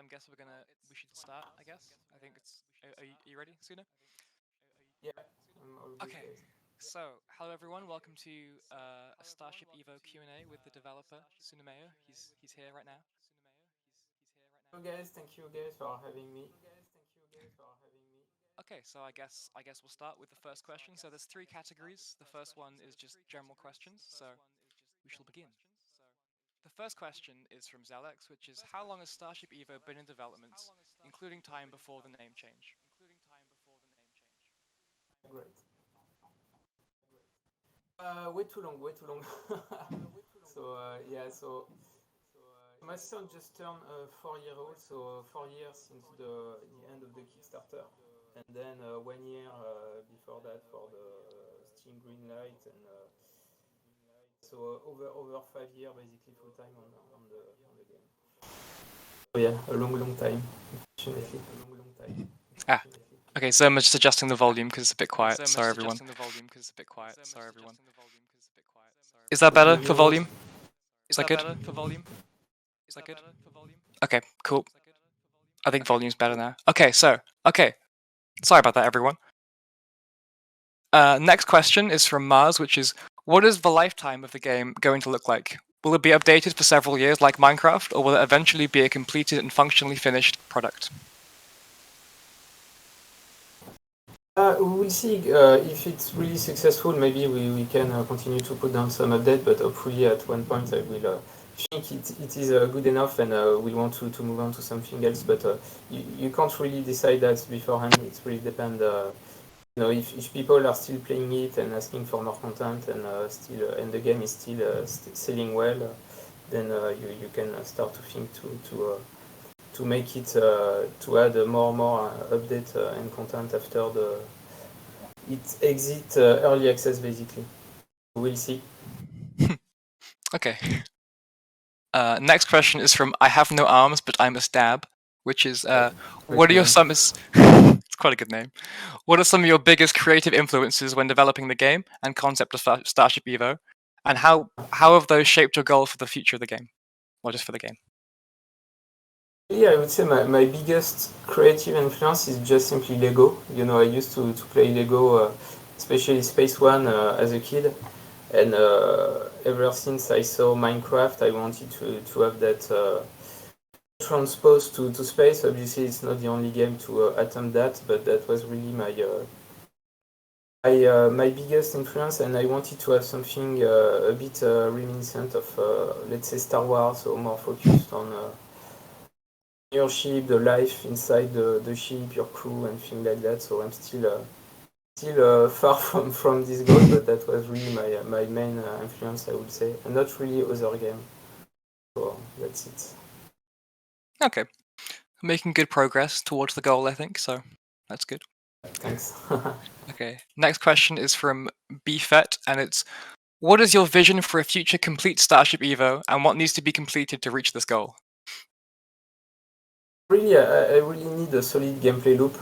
guess we should start. I guess. I think it's. Are you ready, Suna? Yeah, I'm all good, Okay. guys. So, hello everyone. Welcome to a Starship EVO Q&A with the developer Tsunamayo. He's here right now. Hello, guys. Thank you, guys, for having me. Okay, so I guess we'll start with the first question. So there's three categories. The first one is just general questions. So we shall begin. The first question is from Zalex, which is how long has Starship EVO been in development, including time before the name change? Great. Way too long, way too long. So my son just turned 4 year old, so 4 years since the end of the Kickstarter, and then 1 year before that for the Steam Greenlight, and so over 5 years basically full time on the game. So yeah, a long time, unfortunately. Ah, okay. So I'm just adjusting the volume because it's a bit quiet. Sorry, everyone. Is that Can better you for hear me? volume? Is that good? Is that good? Okay, cool. I think volume's better now. Okay. Sorry about that, everyone. Next question is from Mars, which is, what is the lifetime of the game going to look like? Will it be updated for several years like Minecraft, or will it eventually be a completed and functionally finished product? We will see if it's really successful. Maybe we can continue to put down some update, but hopefully at one point I will think it is good enough, and we want to move on to something else. But you can't really decide that beforehand. It really depends. If people are still playing it and asking for more content, and and the game is still selling well, then you can start to think to make it to add more update and content after it exit early access basically. We'll see. Okay. Next question is from I have no arms but I'm a stab, which is what are your some it's quite a good name. What are some of your biggest creative influences when developing the game and concept of Starship EVO, and how have those shaped your goal for the future of the game, or just for the game? Yeah, I would say my biggest creative influence is just simply Lego. I used to play Lego, especially Space One, as a kid. And ever since I saw Minecraft, I wanted to have that transposed to space. Obviously, it's not the only game to attempt that, but that was really my biggest influence, and I wanted to have something a bit reminiscent of, let's say, Star Wars, so more focused on your ship, the life inside the ship, your crew, and things like that. So I'm still far from this goal, but that was really my main influence, I would say, and not really other game. So that's it. Okay, making good progress towards the goal, I think. So that's good. Thanks. Okay, next question is from BFET, and it's, what is your vision for a future complete Starship EVO, and what needs to be completed to reach this goal? Really, I really need a solid gameplay loop.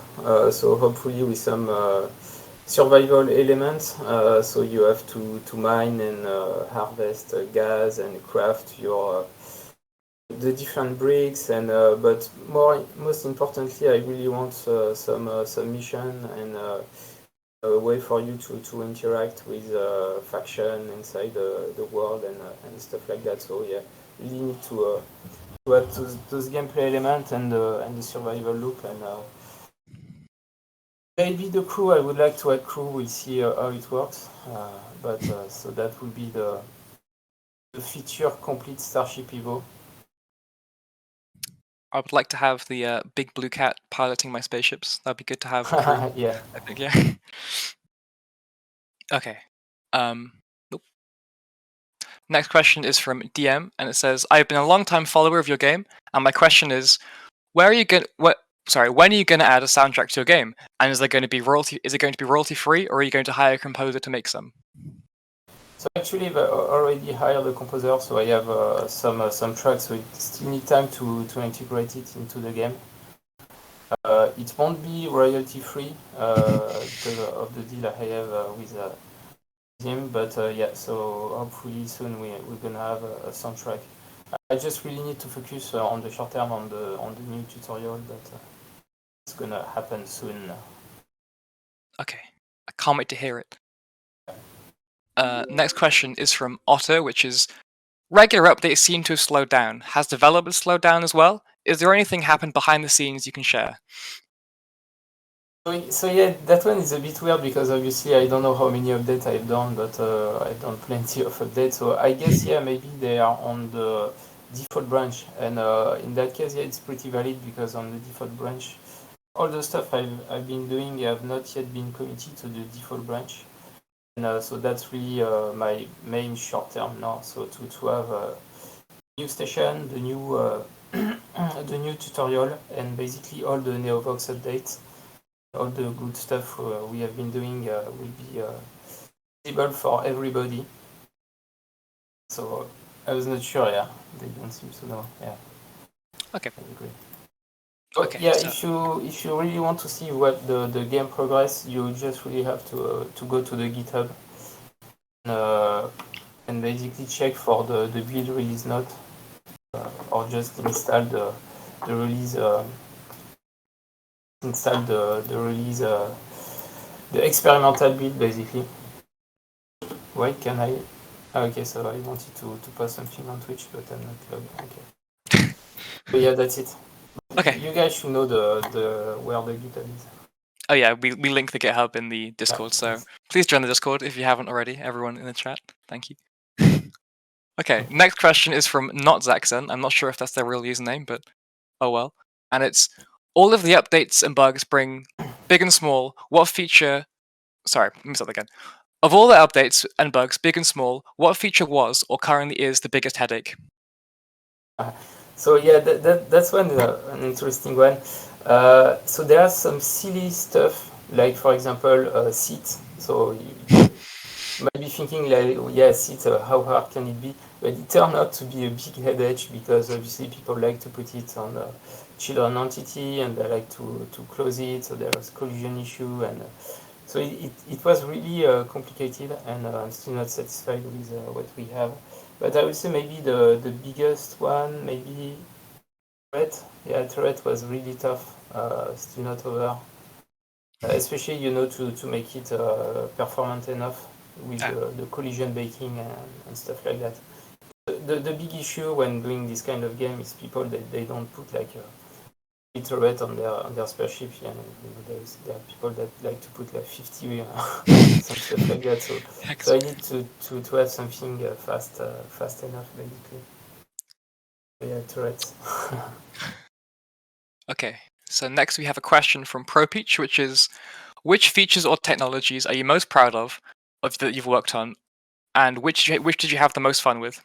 So hopefully with some survival elements. So you have to mine and harvest gas and craft your the different bricks, and but most importantly, I really want some mission and a way for you to interact with faction inside the world and stuff like that. So yeah, really need to add those gameplay elements and the survival loop, and maybe the crew. I would like to add crew. We'll see how it works. But so that will be the feature complete Starship EVO. I would like to have the big blue cat piloting my spaceships. That'd be good to have. Yeah. I think, yeah. Okay. Nope. Next question is from DM, and it says, "I've been a long-time follower of your game, and my question is, when are you going to add a soundtrack to your game? And is it going to be royalty free, or are you going to hire a composer to make some?" So actually, I already hired a composer, so I have some tracks. So it still need time to integrate it into the game. It won't be royalty free because of the deal I have with him, but yeah. So hopefully soon we're gonna have a soundtrack. I just really need to focus on the short term on the new tutorial that is gonna happen soon. Okay, I can't wait to hear it. Next question is from Otto, which is regular updates seem to have slowed down. Has development slowed down as well? Is there anything happened behind the scenes you can share? So yeah, that one is a bit weird because obviously I don't know how many updates I've done, but I've done plenty of updates. So I guess yeah, maybe they are on the default branch, and in that case, yeah, it's pretty valid because on the default branch, all the stuff I've been doing have not yet been committed to the default branch, and so that's really my main short term now. So to have a new station, the new the new tutorial, and basically all the Neovox updates. All the good stuff we have been doing will be visible for everybody. So I was not sure, yeah. They don't seem to know, yeah. Okay. I agree. But Okay, yeah, so if you really want to see what the game progress, you just really have to go to the GitHub and basically check for the build release note or just install the release the experimental build basically. Wait, can I? Okay, so I wanted to post something on Twitch, but I'm not logged. Okay. But yeah, that's it. okay. You guys should know the where the GitHub is. Oh yeah, we link the GitHub in the Discord, so please join the Discord if you haven't already. Everyone in the chat, thank you. Okay, next question is from Not Zaxxon. I'm not sure if that's their real username, but oh well. And it's all of the updates and bugs bring big and small. What feature? Sorry, let me start again. Of all the updates and bugs, big and small, what feature was or currently is the biggest headache? So yeah, that's one an interesting one. So there are some silly stuff, like for example, seat. So you might be thinking like, oh, yeah, seat, how hard can it be? But it turned out to be a big headache because obviously people like to put it on children entity and they like to close it, so there was collision issue and so it was really complicated and I'm still not satisfied with what we have. But I would say maybe the biggest one, maybe turret. Yeah, turret was really tough, still not over. Especially, you know, to make it performant enough with the collision baking and stuff like that. The big issue when doing this kind of game is people that they don't put like a turret on their spaceship. Yeah, there are people that like to put like 50 some stuff like that. So I need to have something fast enough basically. Yeah, turrets. Okay, so next we have a question from ProPeach, which is, which features or technologies are you most proud of that you've worked on, and which did you have the most fun with?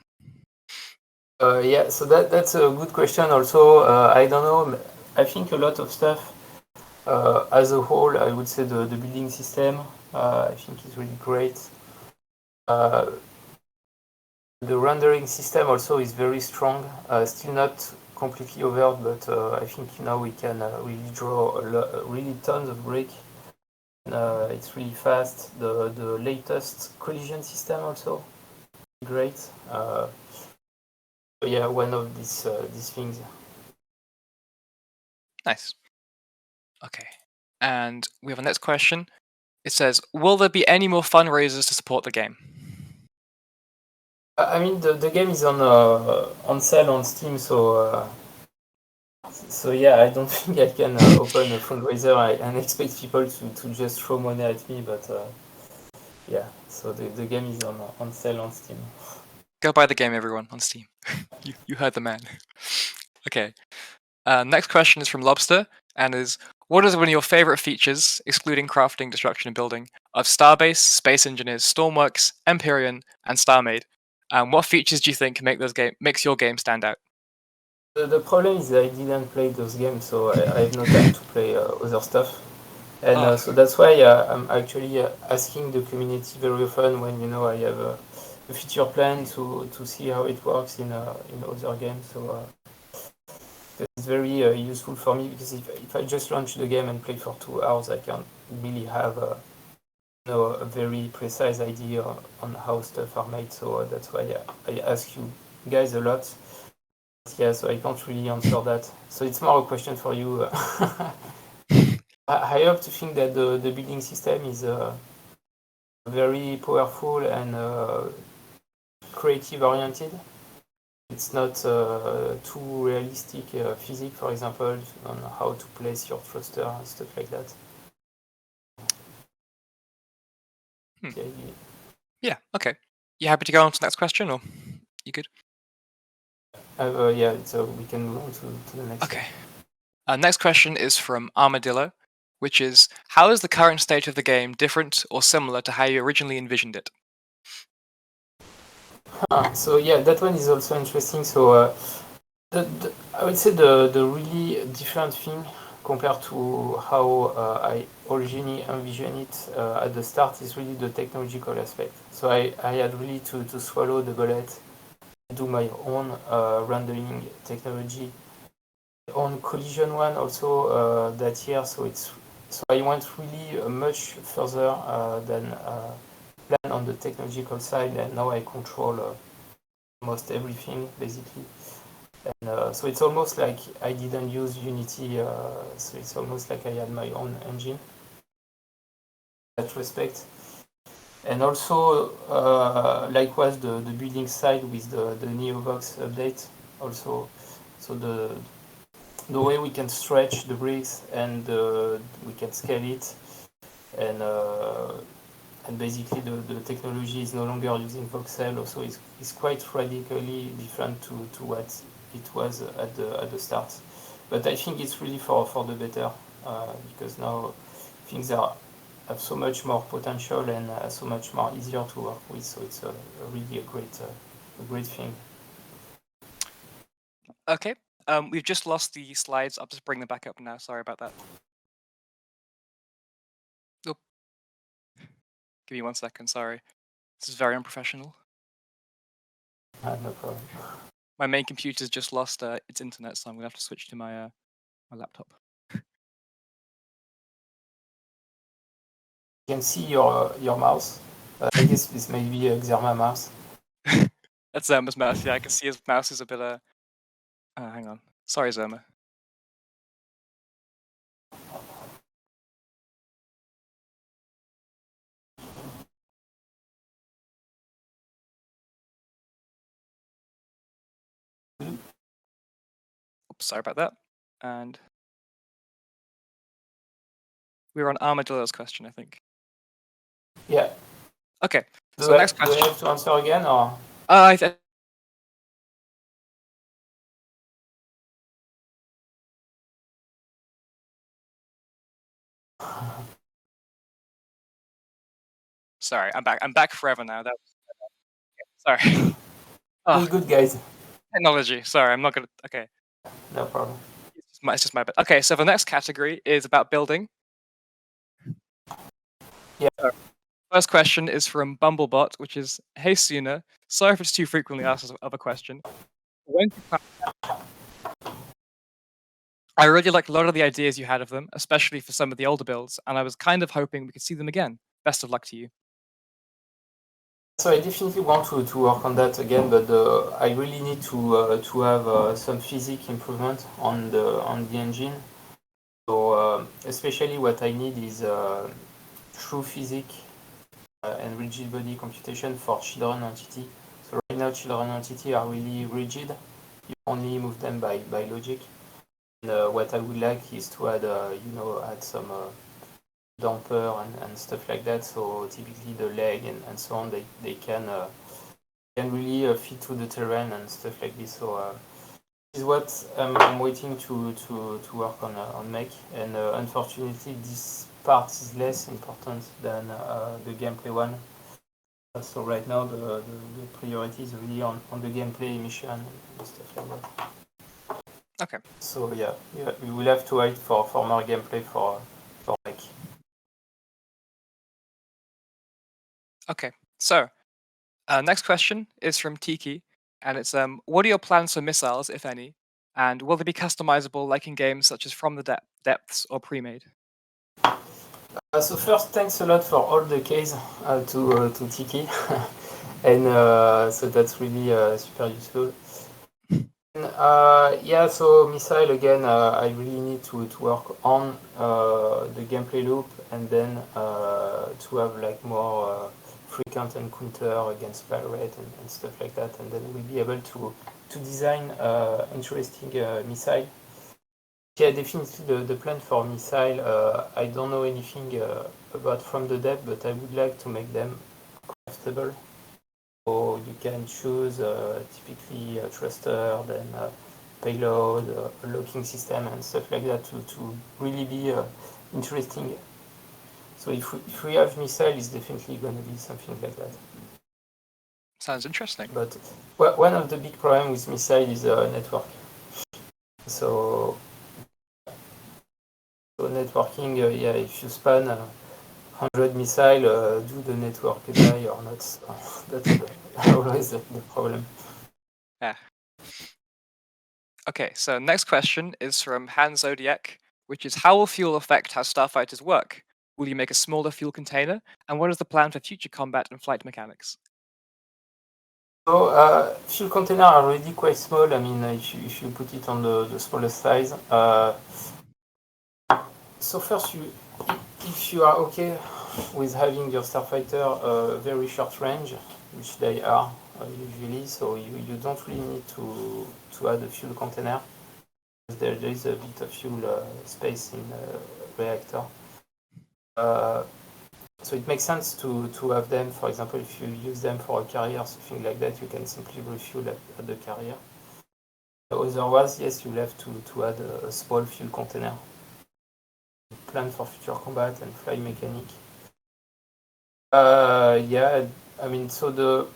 Yeah, so that's a good question. Also, I don't know. I think a lot of stuff as a whole. I would say the building system. I think is really great. The rendering system also is very strong. Still not completely over, but I think now we can really draw really tons of brick. It's really fast. The latest collision system also great. Yeah, one of these things. Nice. Okay, and we have a next question. It says, will there be any more fundraisers to support the game? I mean, the game is on sale on Steam, so yeah, I don't think I can open a fundraiser and expect people to just throw money at me, but yeah, so the game is on sale on Steam. Go buy the game, everyone, on Steam. you heard the man. Okay. Next question is from Lobster, and is, what is one of your favorite features, excluding crafting, destruction, and building, of Starbase, Space Engineers, Stormworks, Empyrean, and StarMade? And what features do you think makes your game stand out? The problem is I didn't play those games, so I have no time to play other stuff. And so that's why I'm actually asking the community very often when I have a feature plan to see how it works in other games. So it's very useful for me because if I just launch the game and play for 2 hours, I can't really have a very precise idea on how stuff are made. So that's why I ask you guys a lot. Yeah, so I can't really answer that. So it's more a question for you. I hope to think that the building system is very powerful and creative oriented. It's not too realistic physics, for example, on how to place your thruster and stuff like that. Yeah, okay. You happy to go on to the next question, or you good? Yeah, so we can move on to the next. Okay. Next question is from Armadillo, which is, how is the current state of the game different or similar to how you originally envisioned it? So yeah, that one is also interesting. So I would say the really different thing compared to how I originally envisioned it at the start is really the technological aspect. So I had really to swallow the bullet, do my own rendering technology, on collision one also that year. So I went really much further than planned on the technological side, and now I control almost everything basically. And so it's almost like I didn't use Unity, so it's almost like I had my own engine in that respect. And also, likewise, the building side with the NeoVox update also. So the way we can stretch the bricks and we can scale it, and basically the technology is no longer using voxel. Also, it's quite radically different to what it was at the start. But I think it's really for the better because now things have so much more potential and so much more easier to work with. So it's really a great thing. Okay. We've just lost the slides. I'll just bring them back up now. Sorry about that. Oh. Give me 1 second. Sorry. This is very unprofessional. No problem. My main computer's just lost its internet, so I'm gonna have to switch to my my laptop. You can see your mouse. I guess this may be a Xerma mouse. That's Zerma's mouse. Yeah, I can see his mouse is a bit hang on. Sorry, Zerma. Oops, sorry about that. And we were on Armadillo's question, I think. Yeah. Okay. So next question. Do I have to answer again or? Sorry, I'm back. I'm back forever now. Sorry. We good, guys. Technology. Sorry, I'm not gonna. Okay. No problem. It's just my bad. Okay, so the next category is about building. Yeah. First question is from Bumblebot, which is, hey Suna, sorry if it's too frequently asked of a question. When do you plan- I really like a lot of the ideas you had of them, especially for some of the older builds, and I was kind of hoping we could see them again. Best of luck to you. So I definitely want to work on that again, but I really need to have some physics improvement on the engine. So especially what I need is true physics and rigid body computation for children entity. So right now children entity are really rigid. You only move them by logic. And what I would like is to add add some damper and stuff like that. So typically the leg and so on, they can really fit to the terrain and stuff like this. So this is what I'm waiting to work on make. And unfortunately, this part is less important than the gameplay one. So right now, the priority is really on the gameplay mission and stuff like that. Okay. So yeah, we will have to wait for more gameplay for make. Okay. So, next question is from Tiki, and it's what are your plans for missiles, if any, and will they be customizable like in games such as From the Depths or Pre-Made? So first, thanks a lot for all the case to Tiki, and so that's really super useful. Yeah, so missile again, I really need to work on the gameplay loop and then to have like more frequent encounter against pirate and stuff like that, and then we'll be able to design interesting missile. Yeah, definitely the plan for missile. I don't know anything about from the dev, but I would like to make them craftable. So you can choose typically a thruster, then payload, locking system, and stuff like that to really be interesting. So if we have missile, it's definitely going to be something like that. Sounds interesting. But one of the big problems with missile is network. So networking, yeah, if you span 100 missile, do the network die or not? That's always the problem. Yeah. Okay, so next question is from Han Zodiac, which is how will fuel affect how starfighters work? Will you make a smaller fuel container? And what is the plan for future combat and flight mechanics? So fuel container are already quite small. I mean, if you put it on the smallest size. So first, if you are okay with having your starfighter very short range, which they are usually, so you don't really need to add a fuel container. There is a bit of fuel space in the reactor. So it makes sense to have them. For example, if you use them for a carrier, something like that, you can simply refuel at the carrier. Otherwise, yes, you'll have to add a small fuel container. Plan for future combat and fly mechanic. Yeah, I mean, so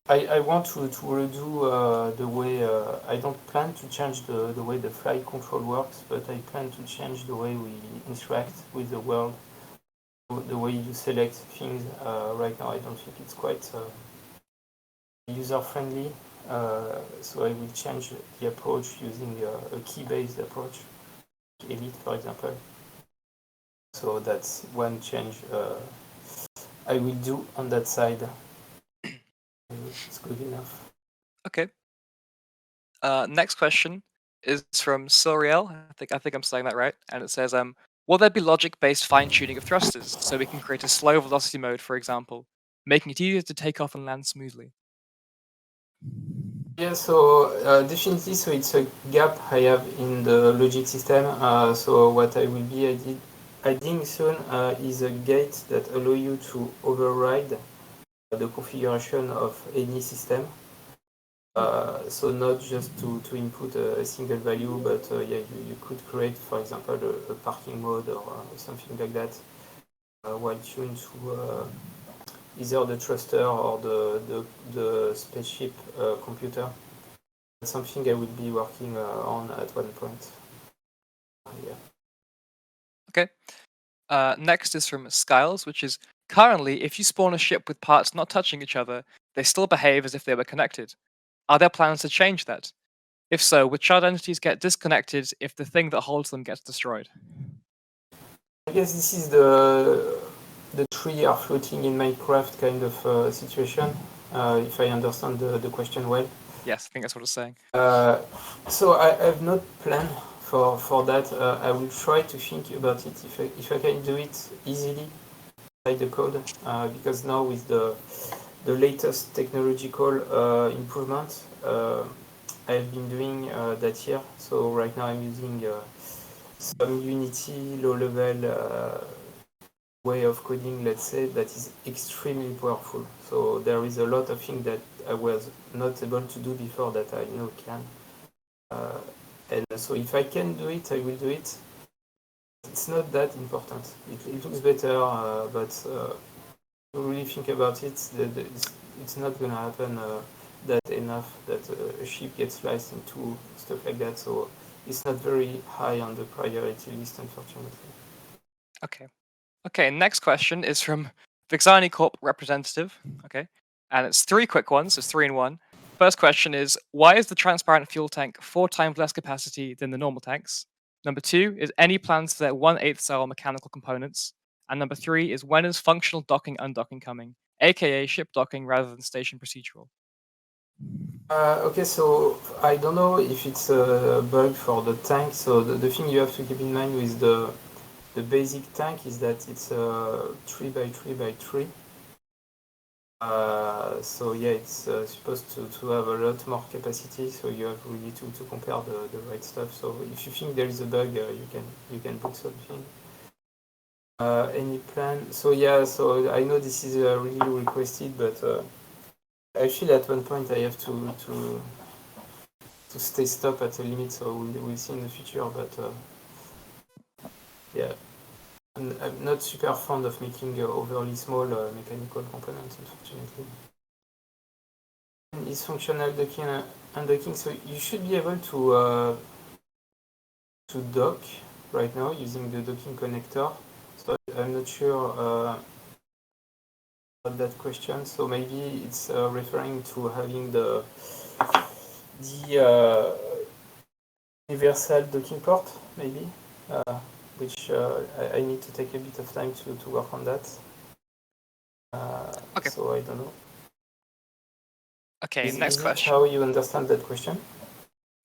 I want to redo the way I don't plan to change the way the flight control works, but I plan to change the way we interact with the world, the way you select things. Right now, I don't think it's quite user friendly. So I will change the approach using a key-based approach, Elite, for example. So that's one change I will do on that side. It's good enough. Okay. Next question is from Soriel. I think I'm saying that right. And it says, will there be logic-based fine-tuning of thrusters so we can create a slow velocity mode, for example, making it easier to take off and land smoothly? Yeah, so definitely, so it's a gap I have in the logic system. So what I will be adding soon is a gate that allow you to override the configuration of any system. So not just to input a single value, but yeah, you could create, for example, a parking mode or something like that while tuned to either the thruster or the spaceship computer. That's something I will be working on at one point. Yeah. Okay. Next is from Skiles, which is currently, if you spawn a ship with parts not touching each other, they still behave as if they were connected. Are there plans to change that? If so, would child entities get disconnected if the thing that holds them gets destroyed? I guess this is the tree are floating in Minecraft kind of situation, if I understand the question well. Yes, I think that's what it's saying. So I have not planned for that. I will try to think about it if I can do it easily by the code, because now with the latest technological improvement, I've been doing that here. So right now I'm using some Unity low-level way of coding, let's say, that is extremely powerful. So there is a lot of things that I was not able to do before that I now can. And so if I can do it, I will do it. It's not that important. It looks better, but to really think about it, it's not going to happen that enough that a ship gets sliced into stuff like that. So it's not very high on the priority list, unfortunately. Okay. Okay, next question is from Vixani Corp representative. Okay. And it's three quick ones, it's 3 in 1. First question is, why is the transparent fuel tank 4 times less capacity than the normal tanks? Number 2 is any plans for their 1/8 cell mechanical components? And number 3 is when is functional docking undocking coming, aka ship docking rather than station procedural? Okay, so I don't know if it's a bug for the tank. So the thing you have to keep in mind with the basic tank is that it's 3x3x3. So yeah, it's supposed to have a lot more capacity. So you have really to compare the right stuff. So if you think there is a bug, you can put something. Any plan? So yeah, so I know this is really requested, but I feel at one point I have to stay stop at a limit, so we'll see in the future, but yeah, I'm not super fond of making overly small mechanical components, unfortunately. Is functional docking and undocking, so you should be able to dock right now using the docking connector. So I'm not sure about that question, so maybe it's referring to having the universal docking port, maybe, which I need to take a bit of time to work on that. Okay. So I don't know. Okay, next Is it question. how you understand that question?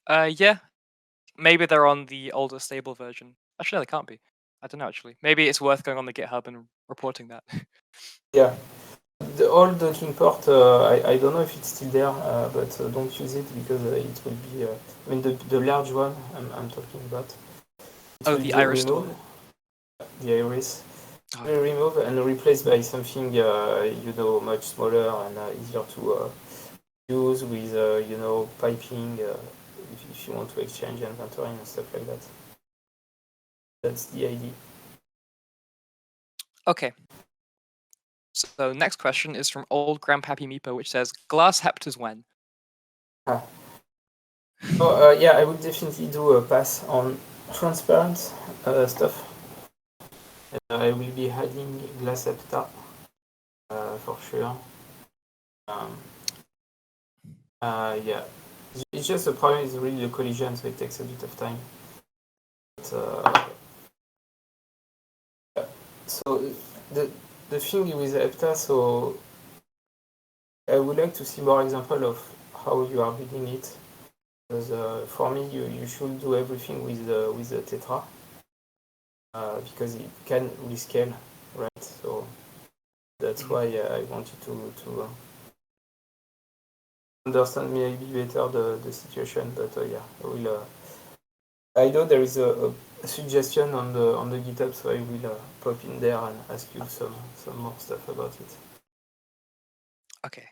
Yeah, maybe they're on the older stable version. Actually, no, they can't be. I don't know, actually. Maybe it's worth going on the GitHub and reporting that. Yeah. The old docking port, I don't know if it's still there, but don't use it because it will be, I mean, the large one I'm talking about, it Oh, will the be Iris one. removed, the iris, Oh, will be removed and replaced by something, much smaller and easier to use with, piping if you want to exchange inventory and stuff like that. That's the idea. okay. So next question is from old Grandpappy Meepo, which says, glass hepters when? Ah. So yeah, I would definitely do a pass on transparent stuff. I will be adding glass hepta for sure. Yeah, it's just the problem is really the collision, so it takes a bit of time. But, so the thing with hepta, so I would like to see more example of how you are building it. Because for me, you should do everything with the tetra because it can rescale, right? So that's why I wanted to understand maybe better the situation. But yeah, I will. I know there is a suggestion on the GitHub, so I will pop in there and ask you some more stuff about it. Okay.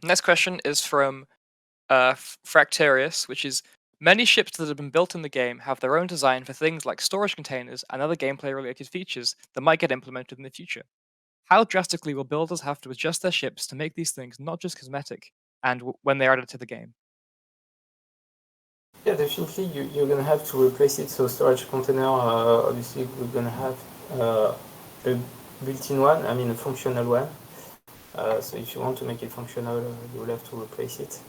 Next question is from Fractarius, which is, many ships that have been built in the game have their own design for things like storage containers and other gameplay-related features that might get implemented in the future. How drastically will builders have to adjust their ships to make these things not just cosmetic, and when they are added to the game? Yeah, definitely you're gonna have to replace it. So storage container, obviously we're gonna have a built-in one, I mean a functional one. So if you want to make it functional, you will have to replace it.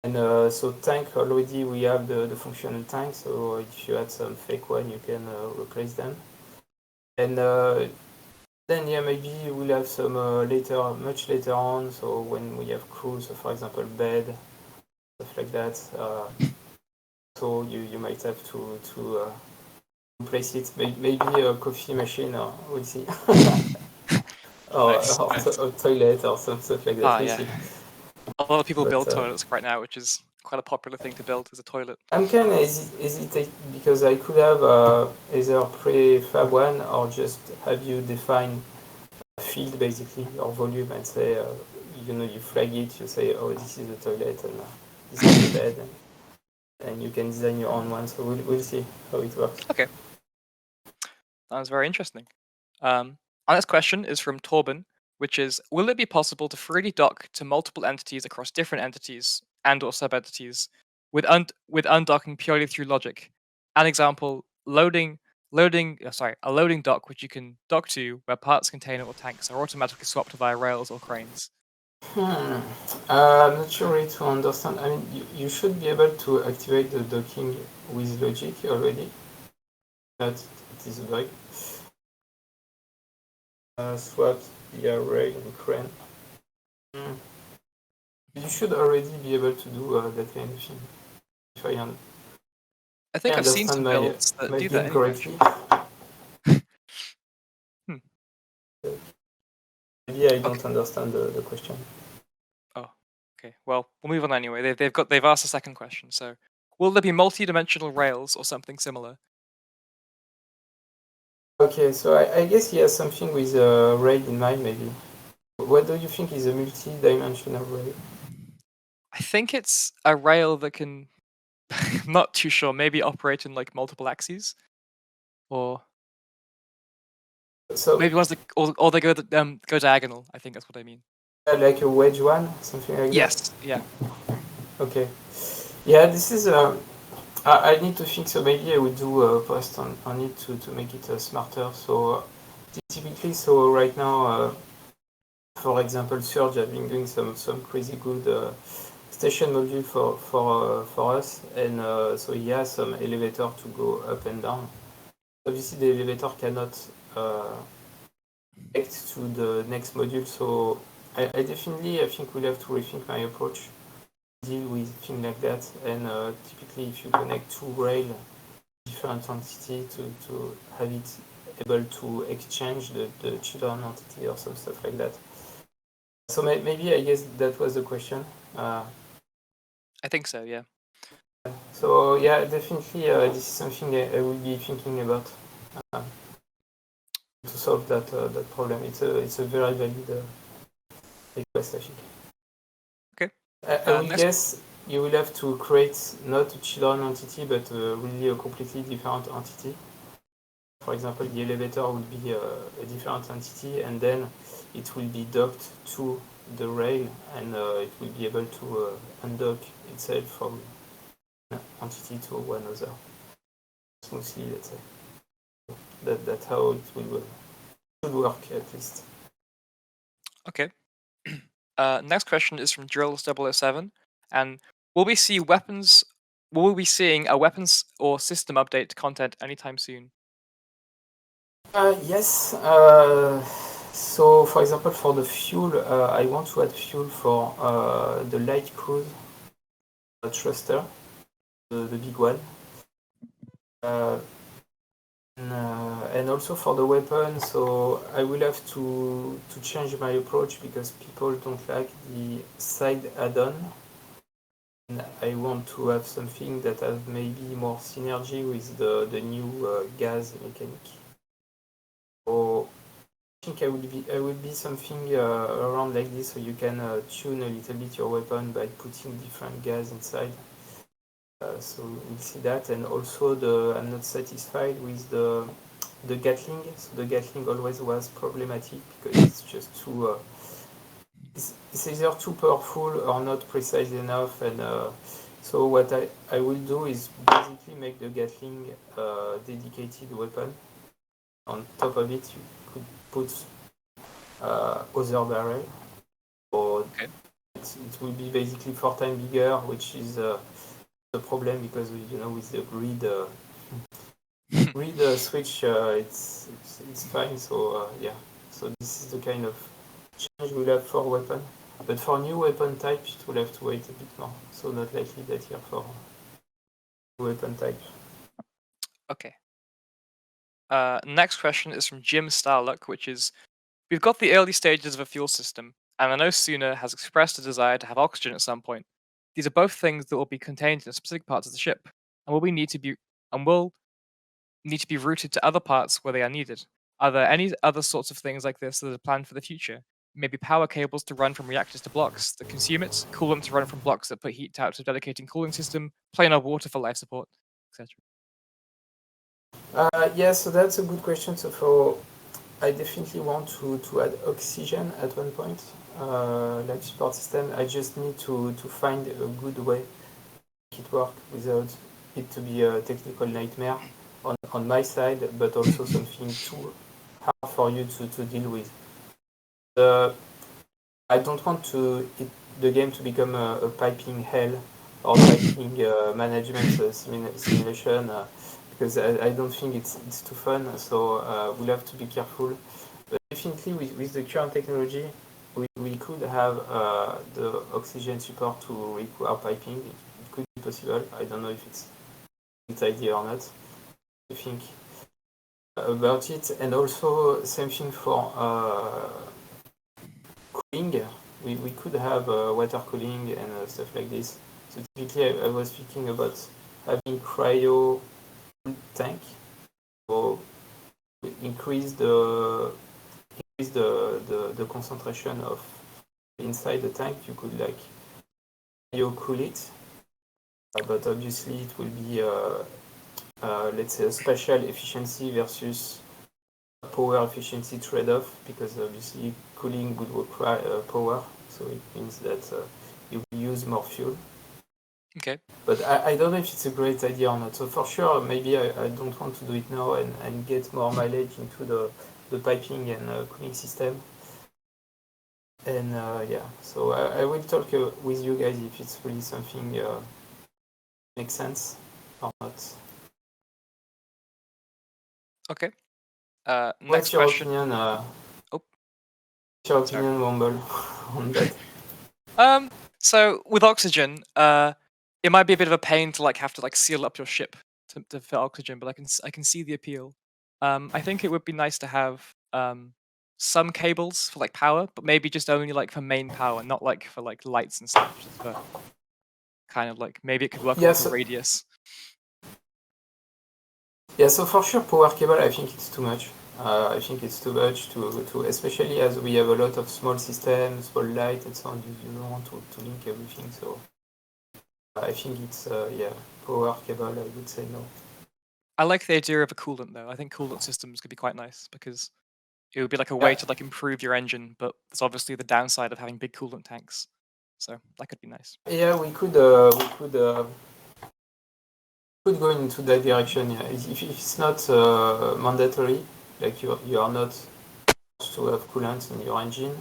And so tank, already we have the functional tank, so if you add some fake one, you can replace them. And then yeah, maybe we'll have some much later on, so when we have crews, so for example bed, stuff like that. So you might have to replace it. Maybe a coffee machine, or we'll see. Nice. or a toilet or some stuff like that. Ah, We'll yeah. see. A lot of people But build toilets right now, which is quite a popular thing to build, as a toilet. I'm kind of hesitate because I could have either prefab one or just have you define a field basically or volume and say you flag it. You say, oh, this is a toilet and this is the bed, and you can design your own one. So we'll see how it works. Okay, that was very interesting. Our next question is from Torben, which is, will it be possible to 3D dock to multiple entities across different entities and or sub-entities with undocking purely through logic? An example, a loading dock which you can dock to where parts, container, or tanks are automatically swapped via rails or cranes. I'm not sure really to understand. I mean, you should be able to activate the docking with logic already. That it is a bug. Swap via rail and crane. You should already be able to do that kind of thing. If I think I've seen some understand builds that my do game that anyway. correctly. Maybe I don't understand the question. Oh, okay. Well, we'll move on anyway. They've asked a second question. So, will there be multi-dimensional rails or something similar? Okay, so I guess he has something with a rail in mind, maybe. What do you think is a multi-dimensional rail? I think it's a rail that can. I'm not too sure. Maybe operate in like multiple axes, or So maybe ones that, or they go diagonal. I think that's what I mean. like a wedge one, something like that? Yes. Yeah. Okay. Yeah, this is. I need to think, so maybe I would do a post on it to make it smarter. So typically, so right now, for example, Surge have been doing some crazy good station module for us, and so he has some elevator to go up and down. Obviously, the elevator cannot connect to the next module, so I definitely, I think we'll have to rethink my approach, deal with things like that, and typically if you connect two rail different entity to have it able to exchange the children entity or some stuff like that. So maybe I guess that was the question. I think so. Yeah. So yeah, definitely this is something I will be thinking about to solve that problem. It's a very valid request, I think. Okay. I will Next. guess you will have to create not a children entity, but really a completely different entity. For example, the elevator will be a different entity, and then it will be docked to the rail, and it will be able to undock itself from one entity to one other smoothly, let's say. That's how it will should work, at least. Okay. Next question is from Drills007, and will we see weapons? Will we be seeing a weapons or system update content anytime soon? Yes. So, for example, for the fuel, I want to add fuel for the light cruise thruster, the big one. And also for the weapon, so I will have to change my approach because people don't like the side add-on. And I want to have something that has maybe more synergy with the new gas mechanic. So I think I will be something around like this, so you can tune a little bit your weapon by putting different gas inside. So we'll see that, and also I'm not satisfied with the Gatling. So the Gatling always was problematic because it's just too. It's either too powerful or not precise enough, and so what I will do is basically make the Gatling dedicated weapon. On top of it, you could put other barrel, or Okay. it will be basically 4 times bigger, which is the problem because with the grid switch, it's fine. So yeah, so this is the kind of change we'll have for weapon. But for new weapon type, it will have to wait a bit more. So not likely that here for weapon type. Okay. Next question is from Jim Starluck, which is: we've got the early stages of a fuel system, and I know Suna has expressed a desire to have oxygen at some point. These are both things that will be contained in specific parts of the ship, and will need to be routed to other parts where they are needed. Are there any other sorts of things like this that are planned for the future? Maybe power cables to run from reactors to blocks that consume it, coolant to run from blocks that put heat out to a dedicating cooling system, planar water for life support, etc. Yeah, so that's a good question. So I definitely want to add oxygen at one point, like support system. I just need to find a good way to make it work without it to be a technical nightmare on my side, but also something too hard for you to deal with. I don't want the game to become a piping hell or piping management simulation because I don't think it's too fun. So we'll have to be careful. But definitely with the current technology, we could have the oxygen support to require piping. It could be possible. I don't know if it's a good idea or not. I think about it, and also same thing for cooling. We could have water cooling and stuff like this. So typically, I was thinking about having cryo tank, so increase the concentration of inside the tank. You could like cryo cool it, but obviously it will be let's say a spatial efficiency versus power efficiency trade-off, because obviously cooling would require power, so it means that you will use more fuel. Okay. But I don't know if it's a great idea or not. So for sure, maybe I don't want to do it now and get more mileage into the piping and cooling system. And yeah, so I will talk with you guys if it's really something makes sense or not. Okay. What's Next your question. opinion? Oh, What's your opinion, Womble, on that? So with oxygen, it might be a bit of a pain to like have to like seal up your ship to fit oxygen, but I can see the appeal. I think it would be nice to have some cables for like power, but maybe just only like for main power, not like for like lights and stuff. Just for kind of like maybe it could work on like a radius. Yeah, so for sure, power cable, I think it's too much. I think it's too much to especially as we have a lot of small systems, small light and so on. You don't want to link everything. So I think it's yeah, power cable. I would say no. I like the idea of a coolant though. I think coolant systems could be quite nice because it would be like a way to like improve your engine, but there's obviously the downside of having big coolant tanks. So that could be nice. Yeah, we could go into that direction. Yeah, if it's not mandatory, like you are not supposed to have coolant in your engine,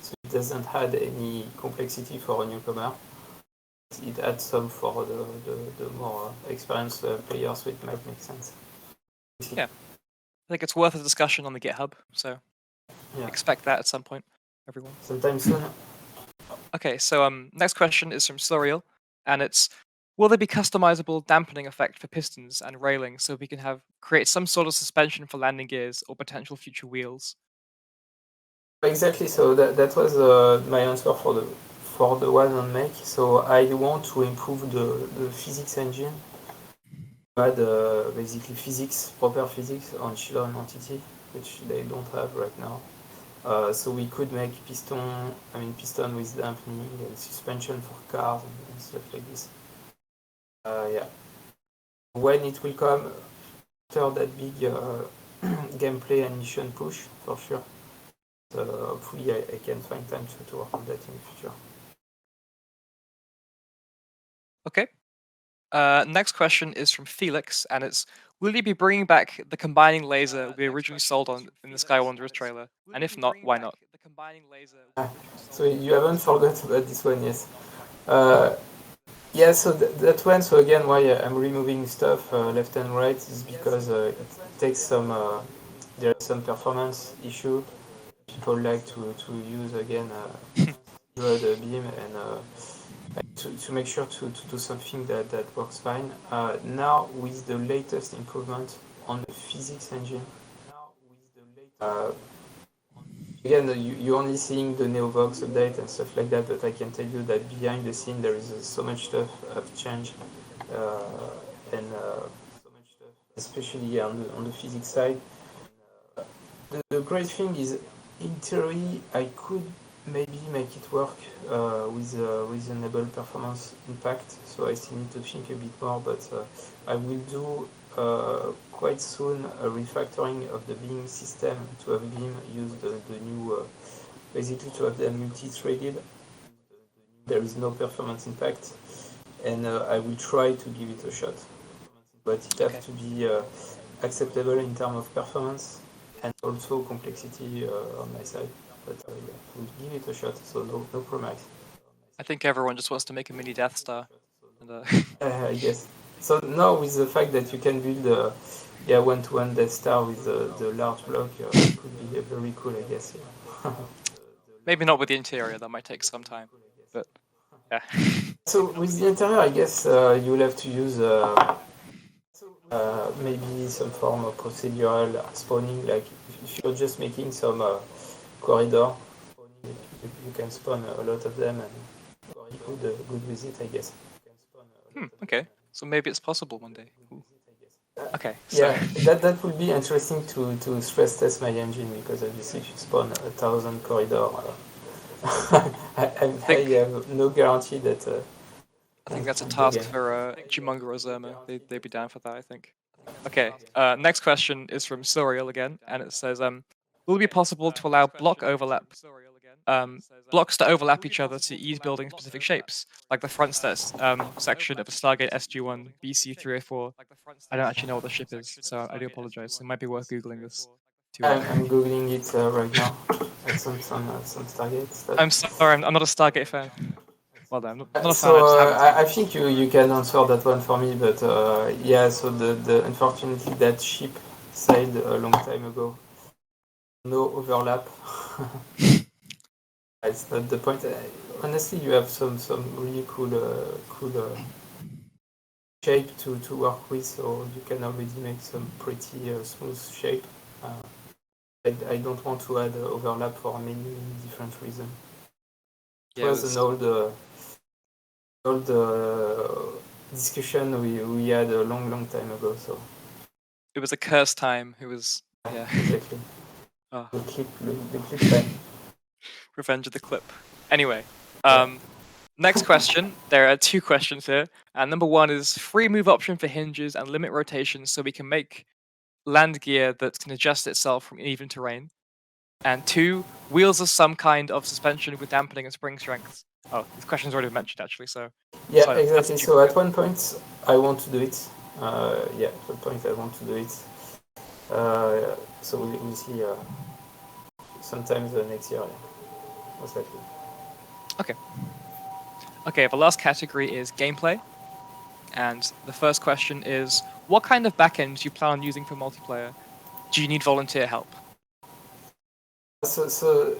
so it doesn't add any complexity for a newcomer. It adds some for the more experienced players, so it might make sense. Yeah, I think it's worth a discussion on the GitHub. So yeah, expect that at some point, everyone. sometime soon. Okay, so next question is from Soriel, and it's: will there be customizable dampening effect for pistons and railing so we can create some sort of suspension for landing gears or potential future wheels? Exactly. So that was my answer for the one on make. So I want to improve the physics engine. Add basically proper physics on Chilon entity, which they don't have right now. So we could make piston with dampening and suspension for cars and stuff like this. Yeah. When it will come after that big gameplay and mission push, for sure. Hopefully I can find time to work on that in the future. Okay. Next question is from Felix, and it's: will you be bringing back the combining laser we originally sold in the Sky Wanderers trailer? And if not, why not? So you haven't forgot about this one, yes. Yeah, so that one, so again, why I'm removing stuff left and right is because it takes some, there is some performance issue. People like to use again the beam and to make sure to do something that works fine. Now with the latest improvement on the physics engine, again, you're only seeing the Neovox update and stuff like that, but I can tell you that behind the scene there is so much stuff have changed, and especially on the physics side. The great thing is, in theory, I could maybe make it work with reasonable performance impact. So I still need to think a bit more, but I will do quite soon a refactoring of the beam system to have beam use the new, basically to have them multi-threaded. There is no performance impact, and I will try to give it a shot. But it has to be acceptable in terms of performance and also complexity on my side. But yeah, we'll give it a shot, so no promise. I think everyone just wants to make a mini Death Star. And, I guess. So now with the fact that you can build a one-to-one Death Star with the large block, it could be very cool, I guess. Yeah. Maybe not with the interior, that might take some time, but yeah. So with the interior, I guess you will have to use maybe some form of procedural spawning, like if you're just making some corridor, you can spawn a lot of them and be good with it, I guess. Okay, so maybe it's possible one day. Ooh. Okay, so Yeah, that would be interesting to stress test my engine, because obviously if you spawn 1,000 corridor, I have no guarantee that. I think that's a the task game. for Jumunga or Zerma. They'd be down for that, I think. Okay, next question is from Soriel again, and it says, will it be possible to allow blocks to overlap each other to ease building specific shapes, like the front section of a Stargate SG-1 BC-304? I don't actually know what the ship is, so I do apologize. It might be worth googling this. I'm googling it right now. Some Stargate stuff. I'm sorry, I'm not a Stargate fan. Well, I'm not a fan. So I I think you can answer that one for me, but yeah. So the unfortunately that ship sailed a long time ago. No overlap. It's not the point. Honestly, you have some really cool shape to work with, so you can already make some pretty smooth shape. I don't want to add overlap for many different reasons. It was an old discussion we had a long time ago. So it was a cursed time. It was exactly. Oh. The clip time. Revenge of the Clip. Anyway, next question. There are 2 questions here, and number 1 is free move option for hinges and limit rotation so we can make land gear that can adjust itself from even terrain. And 2, wheels of some kind of suspension with dampening and spring strength. Oh, this question's already been mentioned actually, so. Yeah, so exactly. So at one point I want to do it. Yeah, at one point I want to do it. So we'll see sometimes next year, most likely. Okay. Okay, the last category is gameplay. And the first question is, what kind of backend do you plan on using for multiplayer? Do you need volunteer help? So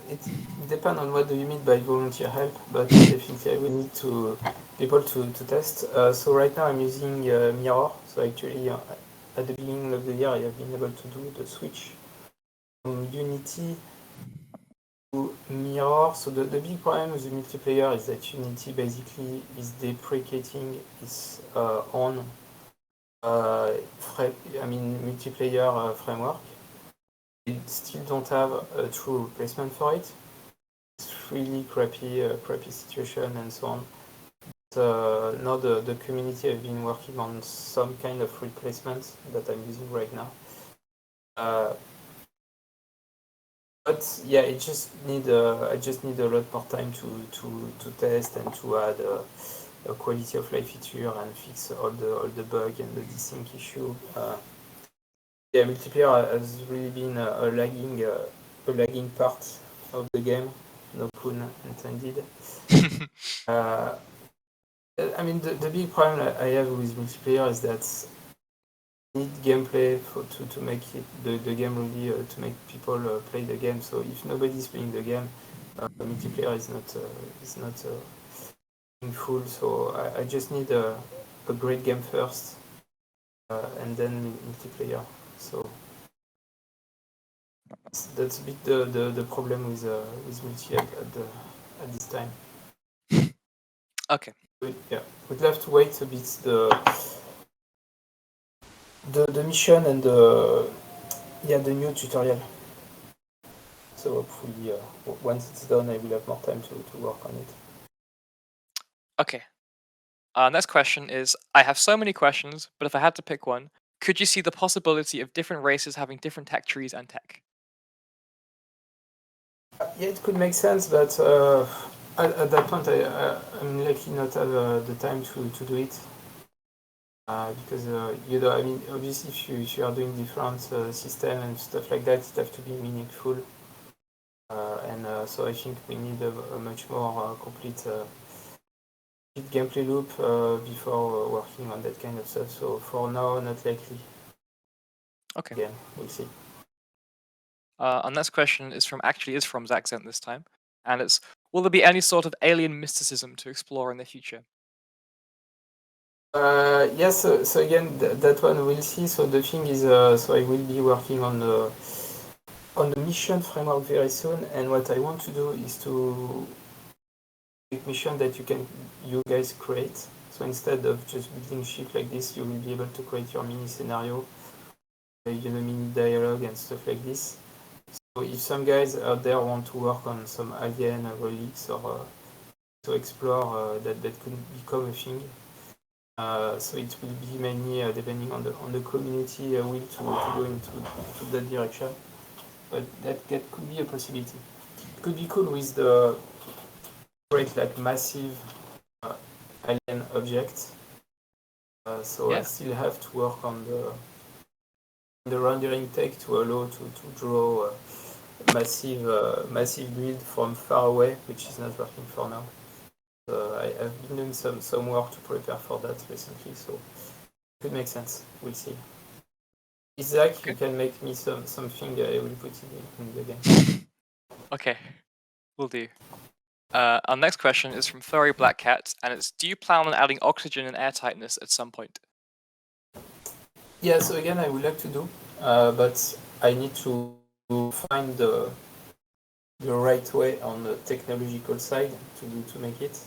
it depends on what do you mean by volunteer help, but definitely I will need people to test. So right now I'm using Mirror. So actually at the beginning of the year I have been able to do the switch from Unity to Mirror. So the big problem with the multiplayer is that Unity basically is deprecating its own multiplayer framework. We still don't have a true replacement for it. It's really crappy situation and so on. But, now the community have been working on some kind of replacement that I'm using right now. But yeah, I just need a lot more time to test and to add a quality of life feature and fix all the bug and the desync issue. Yeah, multiplayer has really been a lagging part of the game. No pun intended. I mean, the big problem I have with multiplayer is that I need gameplay to make the game really to make people play the game. So if nobody's playing the game, multiplayer is not meaningful. So I just need a great game first, and then multiplayer. So that's a bit the problem with multi at this time. Okay. Yeah, we'd have to wait a bit the mission and the new tutorial. So hopefully once it's done I will have more time to work on it. Okay. Next question is, I have so many questions, but if I had to pick one, could you see the possibility of different races having different tech trees and tech? Yeah, it could make sense, but at that point I'm likely not have the time to do it. Because I mean, obviously, if you are doing different system and stuff like that, it has to be meaningful. And so I think we need a much more complete gameplay loop before working on that kind of stuff. So for now, not likely. Okay. Again, we'll see. Our next question is from Zaxent this time. and it's will there be any sort of alien mysticism to explore in the future? Yes, so again, that one we'll see. So the thing is, so I will be working on the mission framework very soon, and what I want to do is to make mission that you guys create. So instead of just building ship like this, you will be able to create your mini scenario, mini dialogue and stuff like this. So if some guys out there want to work on some alien relics or to explore that could become a thing. So it will be mainly depending on the community will to go into that direction. But that could be a possibility. It could be cool with the great like massive alien object. So I still have to work on the rendering tech to allow to draw massive build from far away, which is not working for now. I've been doing some work to prepare for that recently, so it could make sense. We'll see. Isaac, you can make me something. I will put it in the game. Okay, will do. Our next question is from Furry Black Cat, and it's: do you plan on adding oxygen and airtightness at some point? Yeah, so again, I would like to do, but I need to find the right way on the technological side to make it.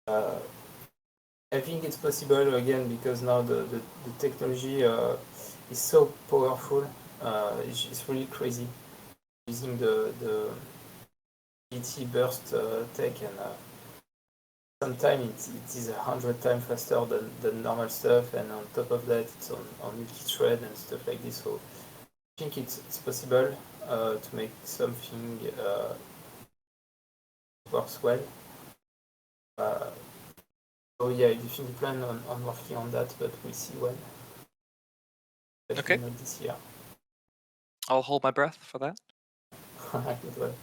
I think it's possible again because now the technology is so powerful. It's really crazy using the ET burst tech, and sometimes it is 100 times faster than normal stuff, and on top of that it's on multi-thread and stuff like this. So I think it's possible to make something works well. So yeah, I definitely plan on working on that, but we'll see when. Okay. Not this year. I'll hold my breath for that. Good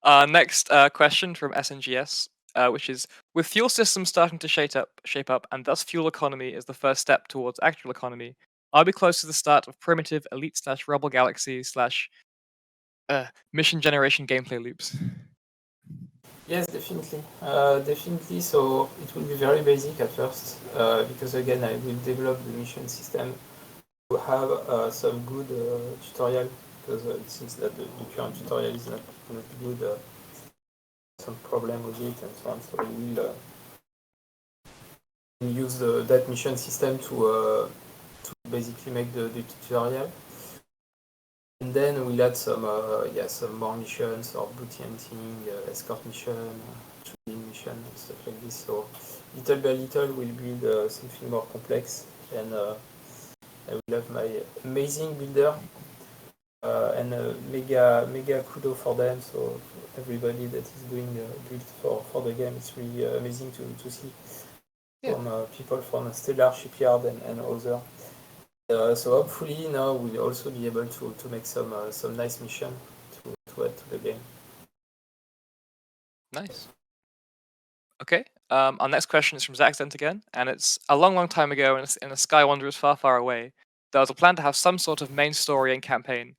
one. Next question from SNGS, which is: with fuel systems starting to shape up, and thus fuel economy is the first step towards actual economy, are we close to the start of primitive elite/rebel galaxy / mission generation gameplay loops? Yes, definitely. Definitely. So it will be very basic at first, because again, I will develop the mission system to have some good tutorial, because it seems that the current tutorial is not good. Some problem with it and so on. So we will use that mission system to basically make the tutorial. And then we'll add some more missions or booty hunting, escort mission, trading mission, and stuff like this. So little by little we'll build something more complex, and I will have my amazing builder, and mega kudo for them. So everybody that is doing build for the game, it's really amazing to see from people from Stellar Shipyard and other. So hopefully now we'll also be able to make some nice mission to add to the game. Nice. Okay. Our next question is from Zaxdent again, and it's: a long time ago in a sky wanderers far away, there was a plan to have some sort of main story and campaign.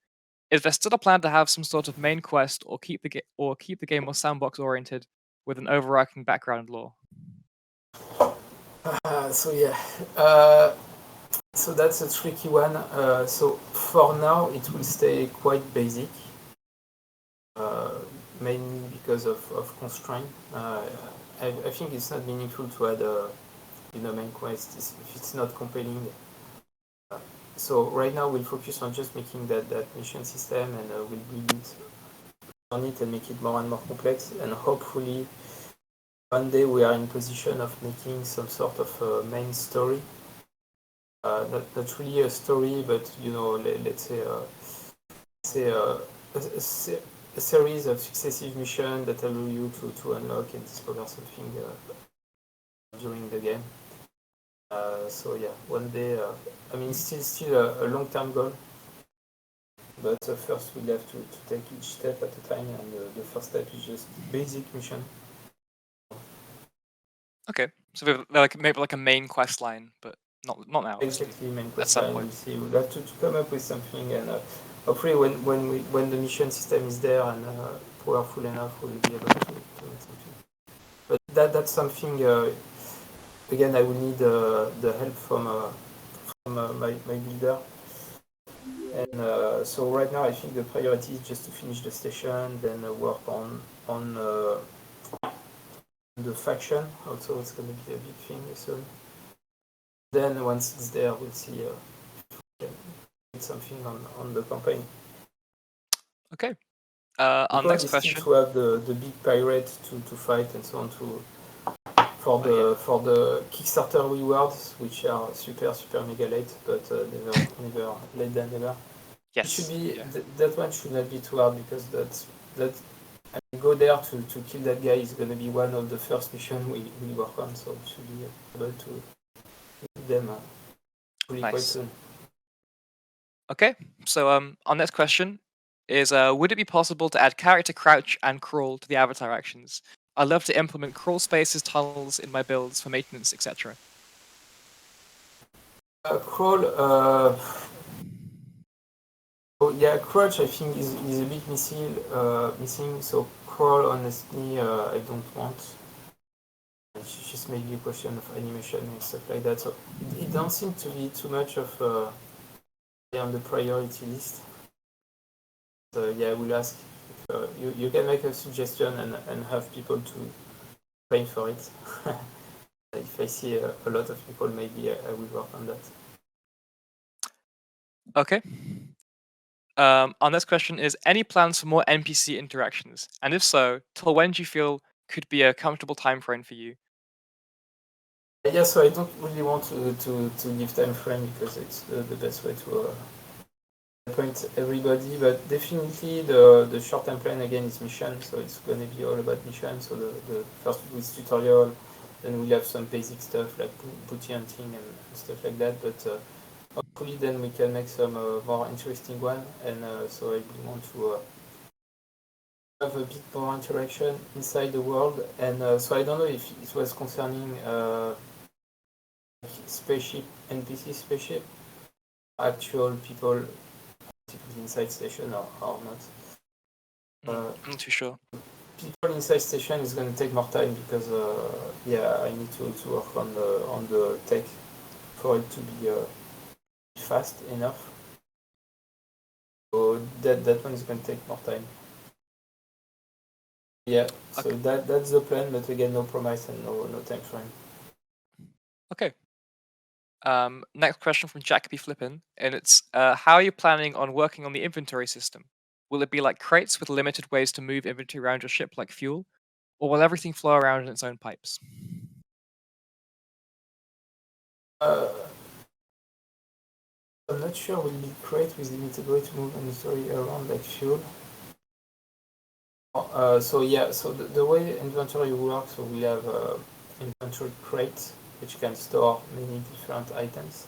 Is there still a plan to have some sort of main quest, or keep the game more sandbox oriented with an overarching background lore? So that's a tricky one. So for now it will stay quite basic, mainly because of constraint. I think it's not meaningful to add a main quest if it's not compelling. So right now we'll focus on just making that mission system, and we'll build on it and make it more and more complex, and hopefully one day we are in position of making some sort of main story. Not really a story, but let's say a series of successive missions that allow you to unlock and discover something during the game. So yeah, one day. I mean, still a long-term goal, but first we'll have to take each step at a time, and the first step is just basic mission. Okay, so maybe like a main quest line, but not now. Exactly, main quest at some line. point. We'll see. We'll have to come up with something, and hopefully when the mission system is there and powerful enough, we'll be able to make something. But that's something. Again, I will need the help from my builder. And so right now, I think the priority is just to finish the station, then work on the faction. Also, it's going to be a big thing soon. Then once it's there, we'll see if we can get something on the campaign. Okay. Our next question. To have the big pirate to fight and so on for the Kickstarter rewards, which are super mega late, but never late than never. Yes. It should be that one should not be too hard because that I mean, go there to kill that guy is going to be one of the first missions we work on, so we should be able to kill them quite soon. Okay, so our next question is: would it be possible to add character crouch and crawl to the avatar actions? I love to implement crawl spaces, tunnels in my builds for maintenance, etc. Crawl. Yeah, crouch I think is a bit missing. So crawl, honestly, I don't want. It's just maybe a question of animation and stuff like that. So it don't seem to be too much of on the priority list. So yeah, I will ask. You can make a suggestion and have people to train for it. If I see a lot of people, maybe I will work on that. Okay. Our next question is: any plans for more NPC interactions? And if so, till when do you feel could be a comfortable time frame for you? Yeah, so I don't really want to give time frame because it's the best way to point everybody, but definitely the short-term plan again is mission, so it's going to be all about mission. So the first is tutorial, then we'll have some basic stuff like booty hunting and stuff like that, but hopefully then we can make some more interesting one, and so I really want to have a bit more interaction inside the world, and so I don't know if it was concerning spaceship, NPC spaceship, actual people inside station or not. I'm not too sure. People inside station is going to take more time because I need to work on the tech for it to be fast enough. So that one is going to take more time. Yeah, so okay. That's the plan, but again, no promise and no time frame. Okay. Next question from Jack B. Flippin, and it's how are you planning on working on the inventory system? Will it be like crates with limited ways to move inventory around your ship like fuel? Or will everything flow around in its own pipes? I'm not sure will be crate with limited way to move inventory around like fuel. So the way inventory works, so we have inventory crate which can store many different items.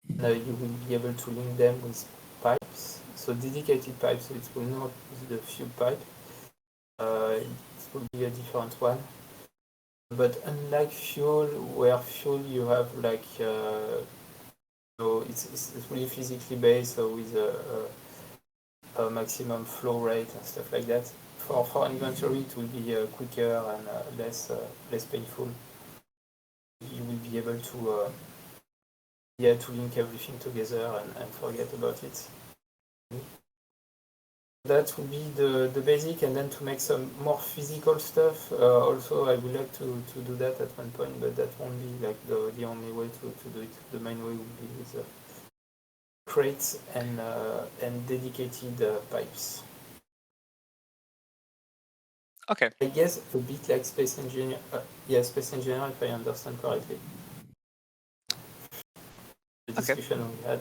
You will be able to link them with pipes, so dedicated pipes, so it will not be the fuel pipe. It will be a different one. But unlike fuel, where fuel you have like so it's really physically based, so with a maximum flow rate and stuff like that. For inventory, it will be quicker and less painful. You will be able to link everything together and forget about it. That will be the basic, and then to make some more physical stuff. Also, I would like to do that at one point, but that won't be like the only way to do it. The main way will be with crates and dedicated pipes. Okay. I guess a bit like Space Engineer. Space Engineer, if I understand correctly. The discussion we had.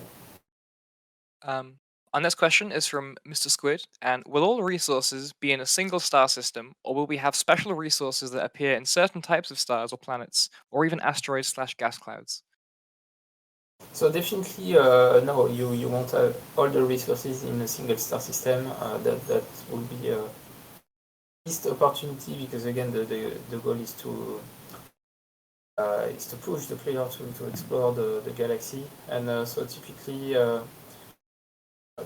Our next question is from Mr. Squid, and will all resources be in a single star system, or will we have special resources that appear in certain types of stars or planets, or even asteroids/gas clouds? So definitely, no, you won't have all the resources in a single star system. That will be a missed opportunity because again, the goal is to push the player to explore the galaxy, and so typically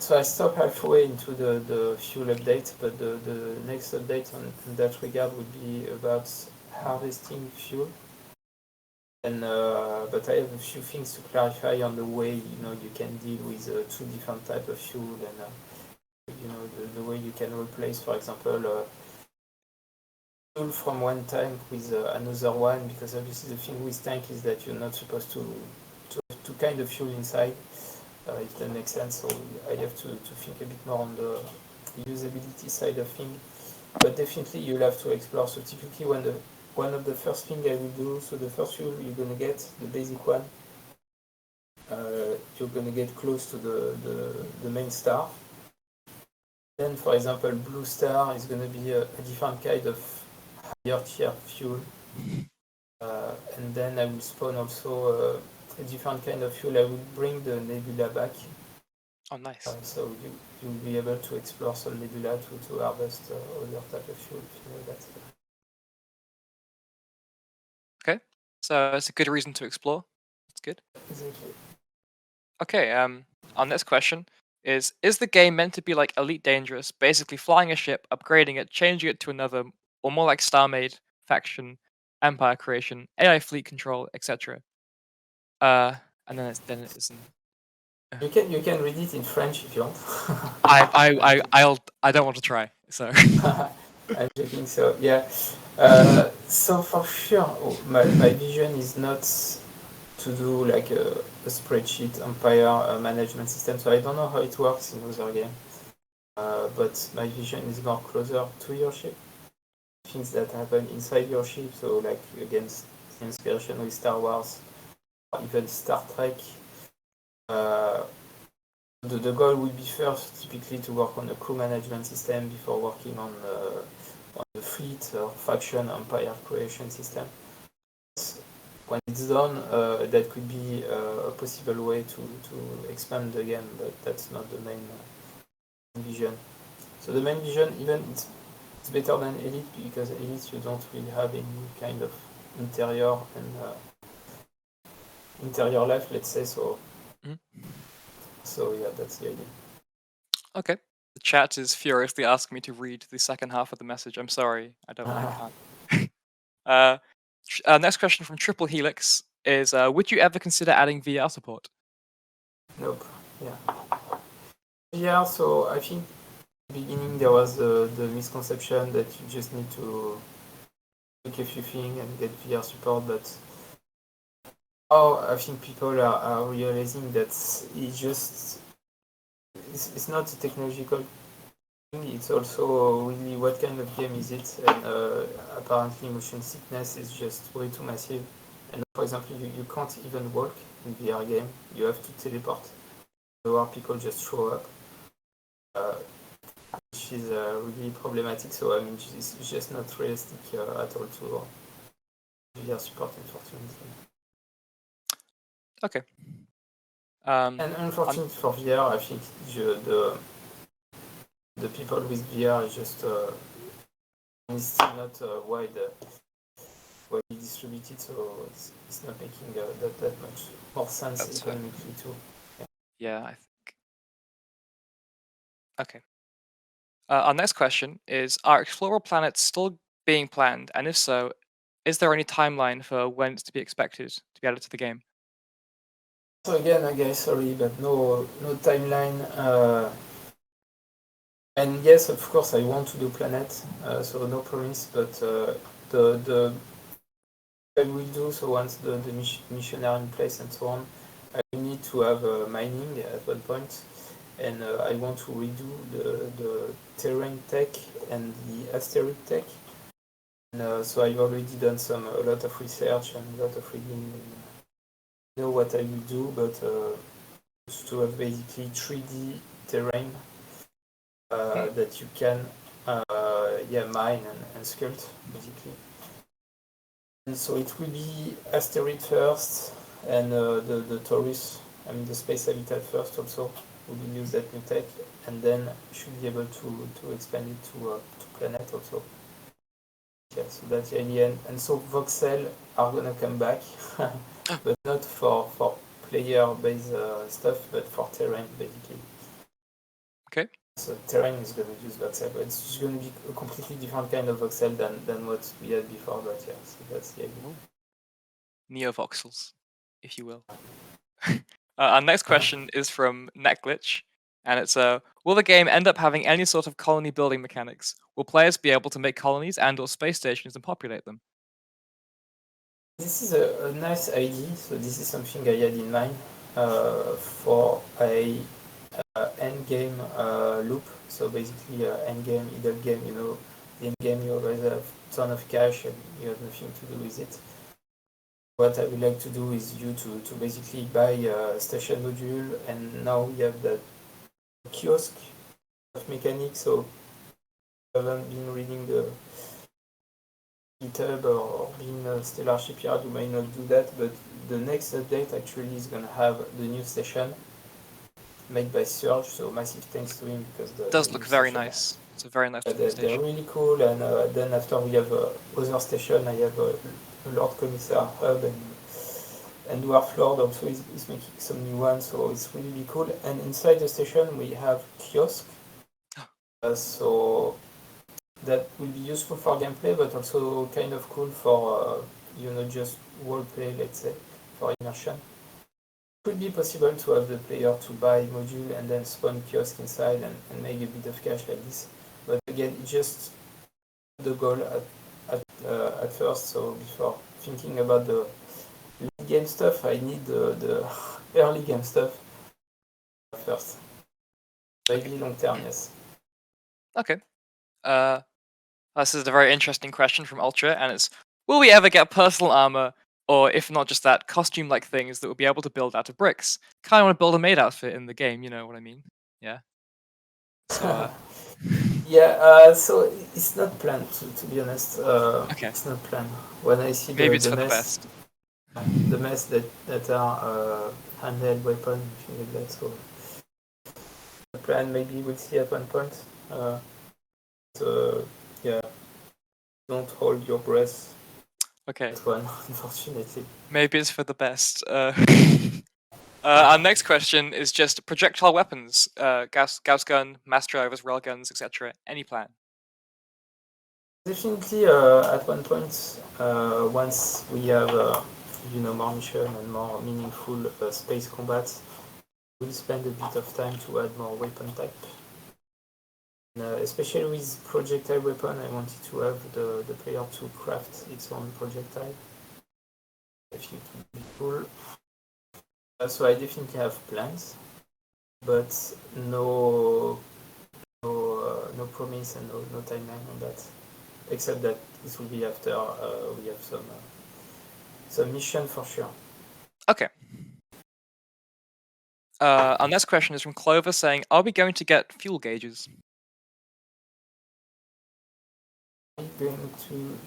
So I stopped halfway into the fuel update, but the next update in that regard would be about harvesting fuel. And but I have a few things to clarify on the way you can deal with two different types of fuel, and the way you can replace, for example, fuel from one tank with another one, because obviously the thing with tank is that you're not supposed to have two kind of fuel inside. If that makes sense, so I have to think a bit more on the usability side of things. But definitely you'll have to explore. So typically one of the first thing I will do, so the first fuel you're gonna get, the basic one, you're gonna get close to the main star. Then for example, blue star is gonna be a different kind of higher tier fuel. And then I will spawn also a different kind of fuel. I will bring the nebula back. Oh, nice. So you'll be able to explore some nebula to harvest other type of fuel, if you know that. Okay, so it's a good reason to explore. That's good. Exactly. Okay, our next question is the game meant to be like Elite Dangerous, basically flying a ship, upgrading it, changing it to another, or more like StarMade, Faction, Empire Creation, AI Fleet Control, etc.? And then it isn't. You can read it in French if you want. I don't want to try. So I'm joking. So yeah. So for sure, my vision is not to do like a spreadsheet empire management system. So I don't know how it works in other games. But my vision is more closer to your ship. Things that happen inside your ship. So like against the inspiration with Star Wars, or even Star Trek. The goal would be first typically to work on a crew management system before working on the fleet or faction empire creation system. When it's done, that could be a possible way to expand the game, but that's not the main vision. So the main vision, even it's better than Elite, because Elite you don't really have any kind of interior and interior life, let's say. So so yeah, that's the idea. okay. The chat is furiously asking me to read the second half of the message. I'm sorry, I can't. Next question from Triple Helix is: would you ever consider adding VR support? Nope. Yeah. Yeah. So I think at the beginning there was the misconception that you just need to click a few things and get VR support, but I think people are realizing that it's not a technological thing, it's also really what kind of game is it, and apparently motion sickness is just way too massive. And for example, you can't even walk in VR game, you have to teleport. Or people just show up, which is really problematic. So I mean, it's just not realistic at all to VR support, unfortunately. Okay. And unfortunately for VR, I think the people with VR is just it's still not widely distributed, so it's not making that much more sense That's economically too. Yeah, I think. Okay. Our next question is: are Explorer planets still being planned? And if so, is there any timeline for when it's to be expected to be added to the game? So again, guys, sorry, but no timeline. And yes, of course, I want to do planet, so no promise. But the I will do so once the mission are in place and so on. I will need to have mining at one point, and I want to redo the terrain tech and the asteroid tech. And so I've already done a lot of research and a lot of reading. And know what I will do, but to have basically 3D terrain that you can mine and sculpt basically. And so it will be asteroid first, and the Taurus, I mean the space habitat first also. We will use that new tech, and then should be able to expand it to planet also. Yeah, so that's the idea. And so voxel are gonna come back, but not for player-based stuff, but for terrain basically. Okay. So terrain is going to use voxel, but it's just going to be a completely different kind of voxel than what we had before. But yeah, so that's the idea. Neovoxels, if you will. Our next question is from Netglitch, and it's will the game end up having any sort of colony building mechanics? Will players be able to make colonies and/or space stations and populate them? This is a nice idea. So this is something I had in mind for a end game loop. So basically, end game, middle game. You know, the end game you always have a ton of cash and you have nothing to do with it. What I would like to do is to basically buy a station module, and now we have that kiosk of mechanics. So I haven't been reading the GitHub or being a Starship EVO, you may not do that, but the next update actually is going to have the new station made by Surge, so massive thanks to him because It does look very nice. It's a very nice looking they're station. really cool. And then after we have other station, I have Lord Commissar Hub and Dwarf Lord also is making some new ones, so it's really cool. And inside the station we have kiosk, so that will be useful for gameplay, but also kind of cool for just roleplay, let's say, for immersion. It could be possible to have the player to buy module and then spawn kiosk inside and make a bit of cash like this. But again, it's just the goal at first. So before thinking about the late game stuff, I need the early game stuff first. Maybe long term, yes. Okay. This is a very interesting question from Ultra, and it's: will we ever get personal armor, or if not just that, costume-like things that we'll be able to build out of bricks? Kind of want to build a maid outfit in the game, you know what I mean? Yeah. So, Yeah, so it's not planned, to be honest. okay. It's not planned. When I see Maybe it's the for the mess, best. the mess that are handheld weapon, things like that. So the plan maybe we'll see at one point. Yeah, don't hold your breath. Okay. That one, unfortunately. Maybe it's for the best. Our next question is just projectile weapons, Gauss gun, mass drivers, railguns, etc. Any plan? Definitely, at one point, once we have more mission and more meaningful space combat, we'll spend a bit of time to add more weapon type. Especially with projectile weapon, I wanted to have the player to craft its own projectile. I think it would be cool. So I definitely have plans, but no promise and no timeline on that. Except that this will be after we have some mission for sure. Okay. Our next question is from Clover saying, are we going to get fuel gauges? Are you going to...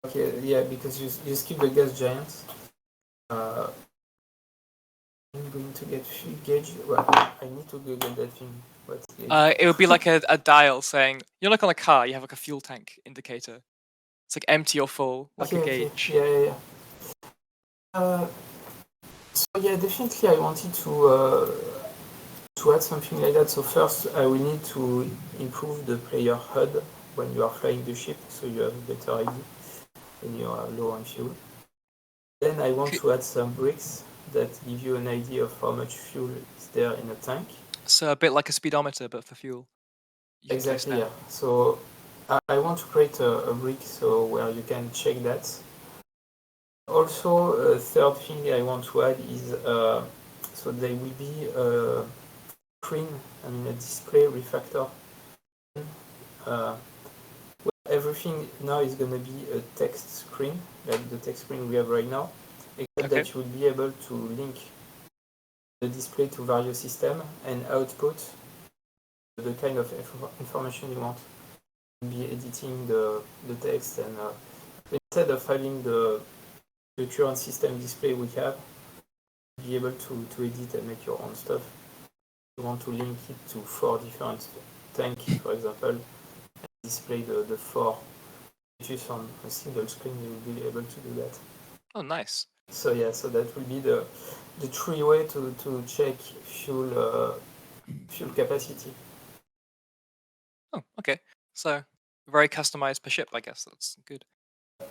Okay, yeah, because you skip the gas giants. I'm going to get fuel gauge. Well, I need to Google that thing. What's gauge? It would be like a dial saying, you're like on a car, you have like a fuel tank indicator. It's like empty or full, like a gauge. Yeah. So yeah, definitely I wanted to add something like that. So first I will need to improve the player HUD when you are flying the ship, so you have a better idea when you are low on fuel. Then I want to add some bricks that give you an idea of how much fuel is there in a tank. So a bit like a speedometer, but for fuel. Exactly, yeah. So I want to create a brick so where you can check that. Also, a third thing I want to add is so there will be a screen, a display refactor. Everything now is going to be a text screen, like the text screen we have right now, except that you will be able to link the display to various systems and output the kind of information you want. You'll be editing the text, and instead of having the current system display we have, be able to edit and make your own stuff. You want to link it to 4 different tanks, for example, and display the 4 features on a single screen, you will be able to do that. Oh, nice. So yeah, so that will be the three way to check fuel capacity. Oh, okay. So very customized per ship, I guess. That's good.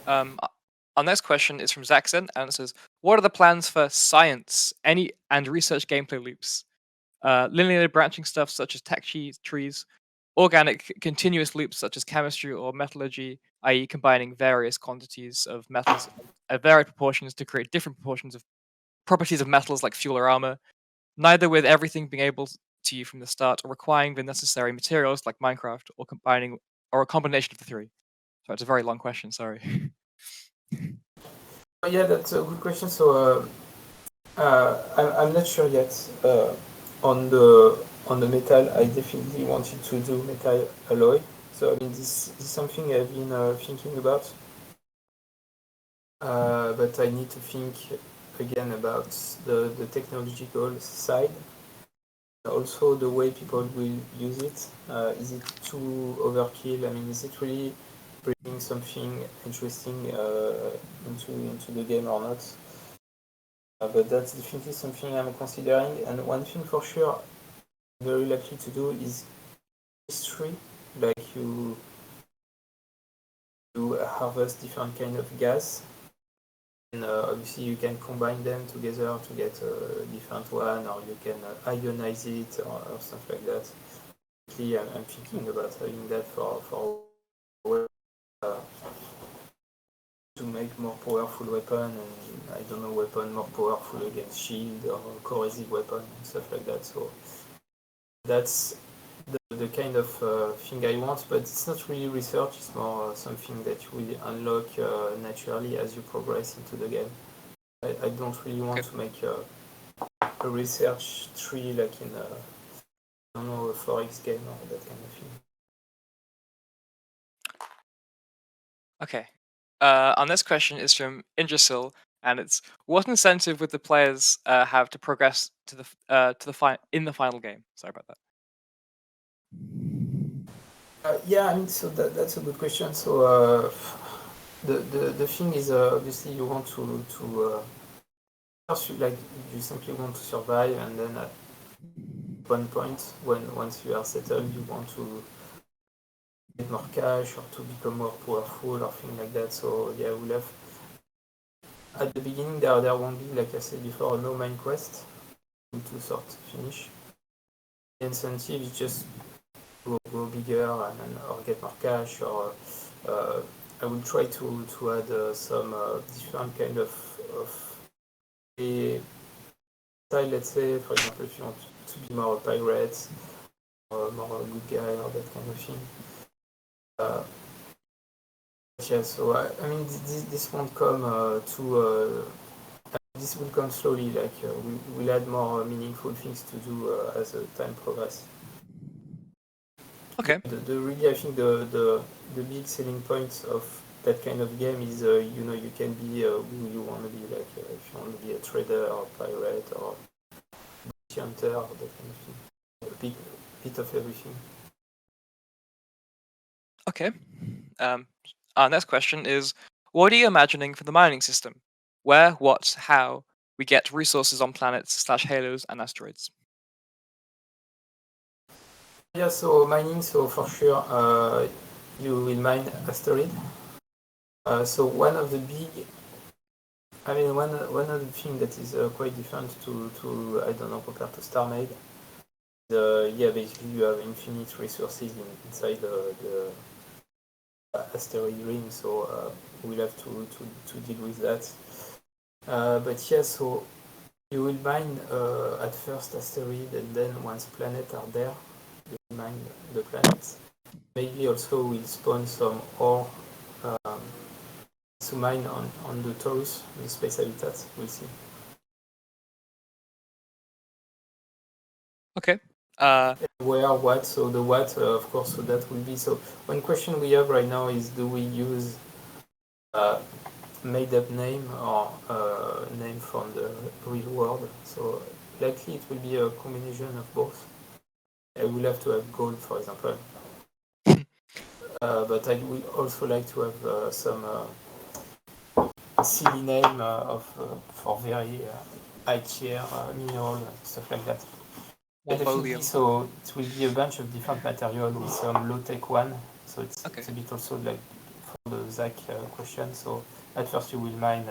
Our next question is from Zaxxon, and it says, "What are the plans for science, any and research gameplay loops? Linear branching stuff such as tech trees, organic continuous loops such as chemistry or metallurgy, i.e., combining various quantities of metals at varied proportions to create different proportions of properties of metals like fuel or armor, neither with everything being able to you from the start or requiring the necessary materials like Minecraft or combining or a combination of the three." So it's a very long question. Sorry. Yeah, that's a good question. So I'm not sure yet on the metal. I definitely wanted to do metal alloy. So I mean, this is something I've been thinking about, but I need to think again about the technological side. Also, the way people will use it. Is it too overkill? I mean, is it really bringing something interesting into the game or not? But that's definitely something I'm considering. And one thing for sure, I'm very likely to do is history. Like you harvest different kind of gas, and obviously you can combine them together to get a different one, or you can ionize it or stuff like that. I'm thinking about having that for uh, to make more powerful weapon, and I don't know, weapon more powerful against shield or corrosive weapon and stuff like that. So that's the kind of thing I want, but it's not really research. It's more something that you will unlock naturally as you progress into the game. I don't really want to make a research tree like in I don't know, a 4X game or that kind of thing. Okay. Our next question is from Indrasil, and it's, "What incentive would the players have to progress to the in the final game?" Sorry about that. Yeah, I mean, so that's a good question. So the thing is, obviously, you want to first you simply want to survive, and then at one point, once you are settled, you want to get more cash or to become more powerful or things like that. So yeah, we'll have at the beginning there won't be, like I said before, no main quest to sort finish. The incentive is just go bigger or get more cash, or I will try to add some different kind of a style. Let's say, for example, if you want to be more a pirate or more a good guy or that kind of thing. Yeah, so I mean, this won't come this will come slowly. Like we'll add more meaningful things to do as time progresses. Okay. Really, I think the big selling point of that kind of game is you can be who you want to be. Like if you want to be a trader or a pirate or hunter or that kind of thing. A bit of everything. Okay. Our next question is, "What are you imagining for the mining system? Where, what, how we get resources on planets / halos and asteroids?" Yeah, so mining. So for sure, you will mine asteroid. So one of the big, I mean, one of the things that is quite different to I don't know, compared to StarMade. Yeah, basically you have infinite resources inside the asteroid ring, so we'll have to deal with that. But yeah, so you will mine at first asteroid, and then once planets are there, you will mine the planets. Maybe also we'll spawn some ore to mine on the Taurus, the space habitat. We'll see. Okay. Where, what? So the what, of course, so that will be. So one question we have right now is, do we use made up name or name from the real world? So likely it will be a combination of both. I will have to have gold, for example. But I would also like to have some silly name for very high tier mineral, stuff like that. Definitely, Wombolium. so it will be a bunch of different material with some low-tech one. So it's a bit also like for the Zach question. So at first you will mine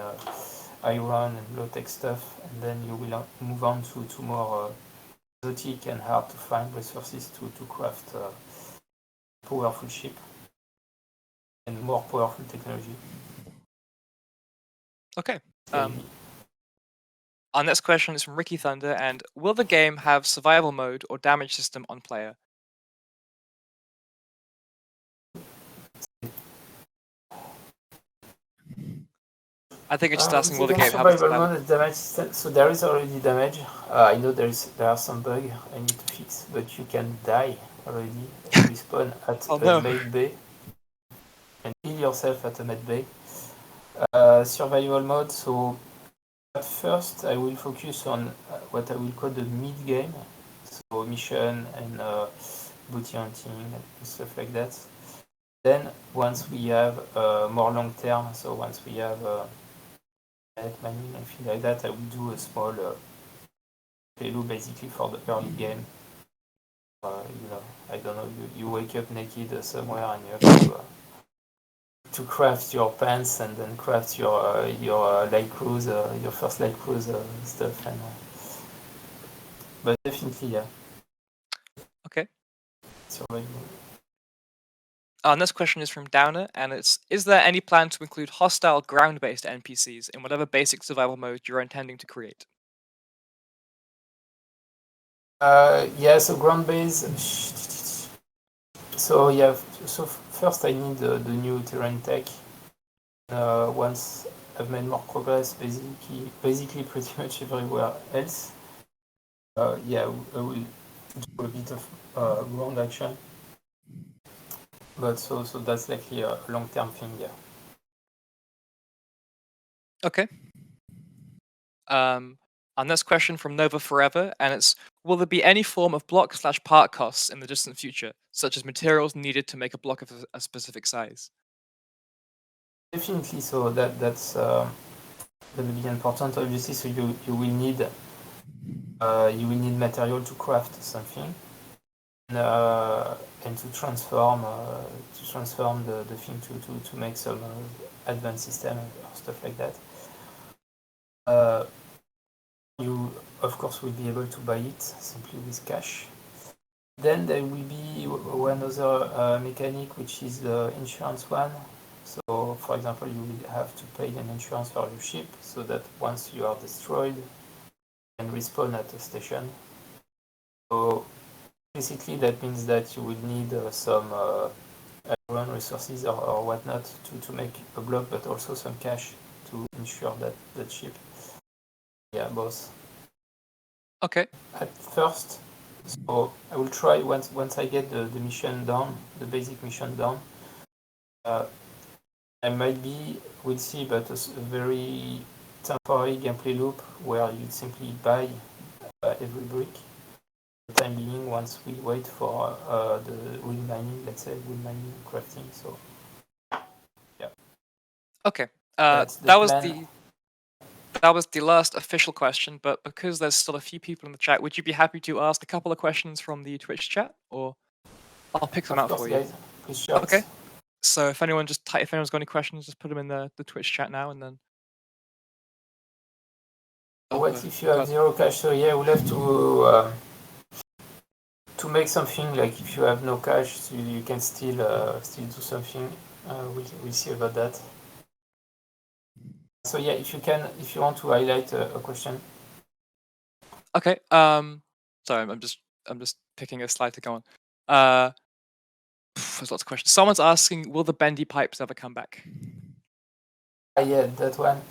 iron and low-tech stuff, and then you will move on to more exotic and hard to find resources to craft powerful ship and more powerful technology. Okay. Our next question is from Ricky Thunder, and will the game have survival mode or damage system on player? I think it's just asking will the game have a survival mode damage system. So there is already damage. I know there are some bugs I need to fix, but you can die already and respawn at a med bay and heal yourself at a med bay. Survival mode. So at first I will focus on what I will call the mid game. So mission and booty hunting and stuff like that. Then once we have more long term, so once we have mining and things like that, I will do a small payload basically for the early game. I don't know, you wake up naked somewhere and you have to craft your pants and then craft your light cruise, your first light cruise stuff. And but definitely, yeah. Okay. Survival. Our next question is from Downer, and it's: is there any plan to include hostile ground-based NPCs in whatever basic survival mode you're intending to create? Yeah, so ground base. So yeah, so first I need the new terrain tech. Once I've made more progress, basically pretty much everywhere else. Yeah, I will do a bit of ground action. But so that's likely a long-term thing, yeah. Okay. Our next question from Nova Forever, and it's: will there be any form of block/part costs in the distant future, such as materials needed to make a block of a specific size? Definitely, so that's going to be important, obviously. So you will need material to craft something, and to transform the thing to make some advanced system or stuff like that. You of course will be able to buy it simply with cash. Then there will be one other mechanic, which is the insurance one. So, for example, you will have to pay an insurance for your ship, so that once you are destroyed, you can respawn at a station. So, basically, that means that you will need some iron resources or whatnot to make a block, but also some cash to insure that ship. Yeah, both. Okay. At first, so I will try once I get the mission done, the basic mission done. I might be, we'll see, but a very temporary gameplay loop where you simply buy every brick. For the time being, once we wait for the wood mining, let's say wood mining crafting. So yeah. Okay. That's the plan. That was the last official question, but because there's still a few people in the chat, would you be happy to ask a couple of questions from the Twitch chat, or I'll pick them out for you? Guys, please shout. Okay. So if anyone's got any questions, just put them in the Twitch chat now, and then. What if you have 0 cash? So yeah, we'll have to make something like if you have no cash, so you can still do something. We'll see about that. So yeah, if you want to highlight a question. Okay. Sorry, I'm just picking a slide to go on. There's lots of questions. Someone's asking, will the bendy pipes ever come back? Yeah, that one.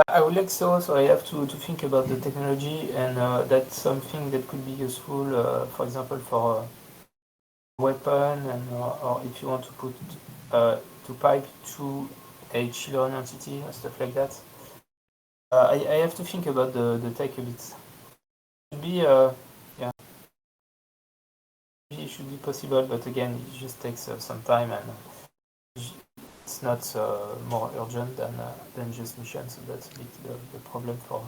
I would like so I have to think about the technology, and that's something that could be useful, for example, for a weapon, and or if you want to put to pipe to a chillon entity or stuff like that. I have to think about the tech a bit. Should be yeah, it should be possible, but again, it just takes some time, and it's not more urgent than just mission. So that's a bit the problem for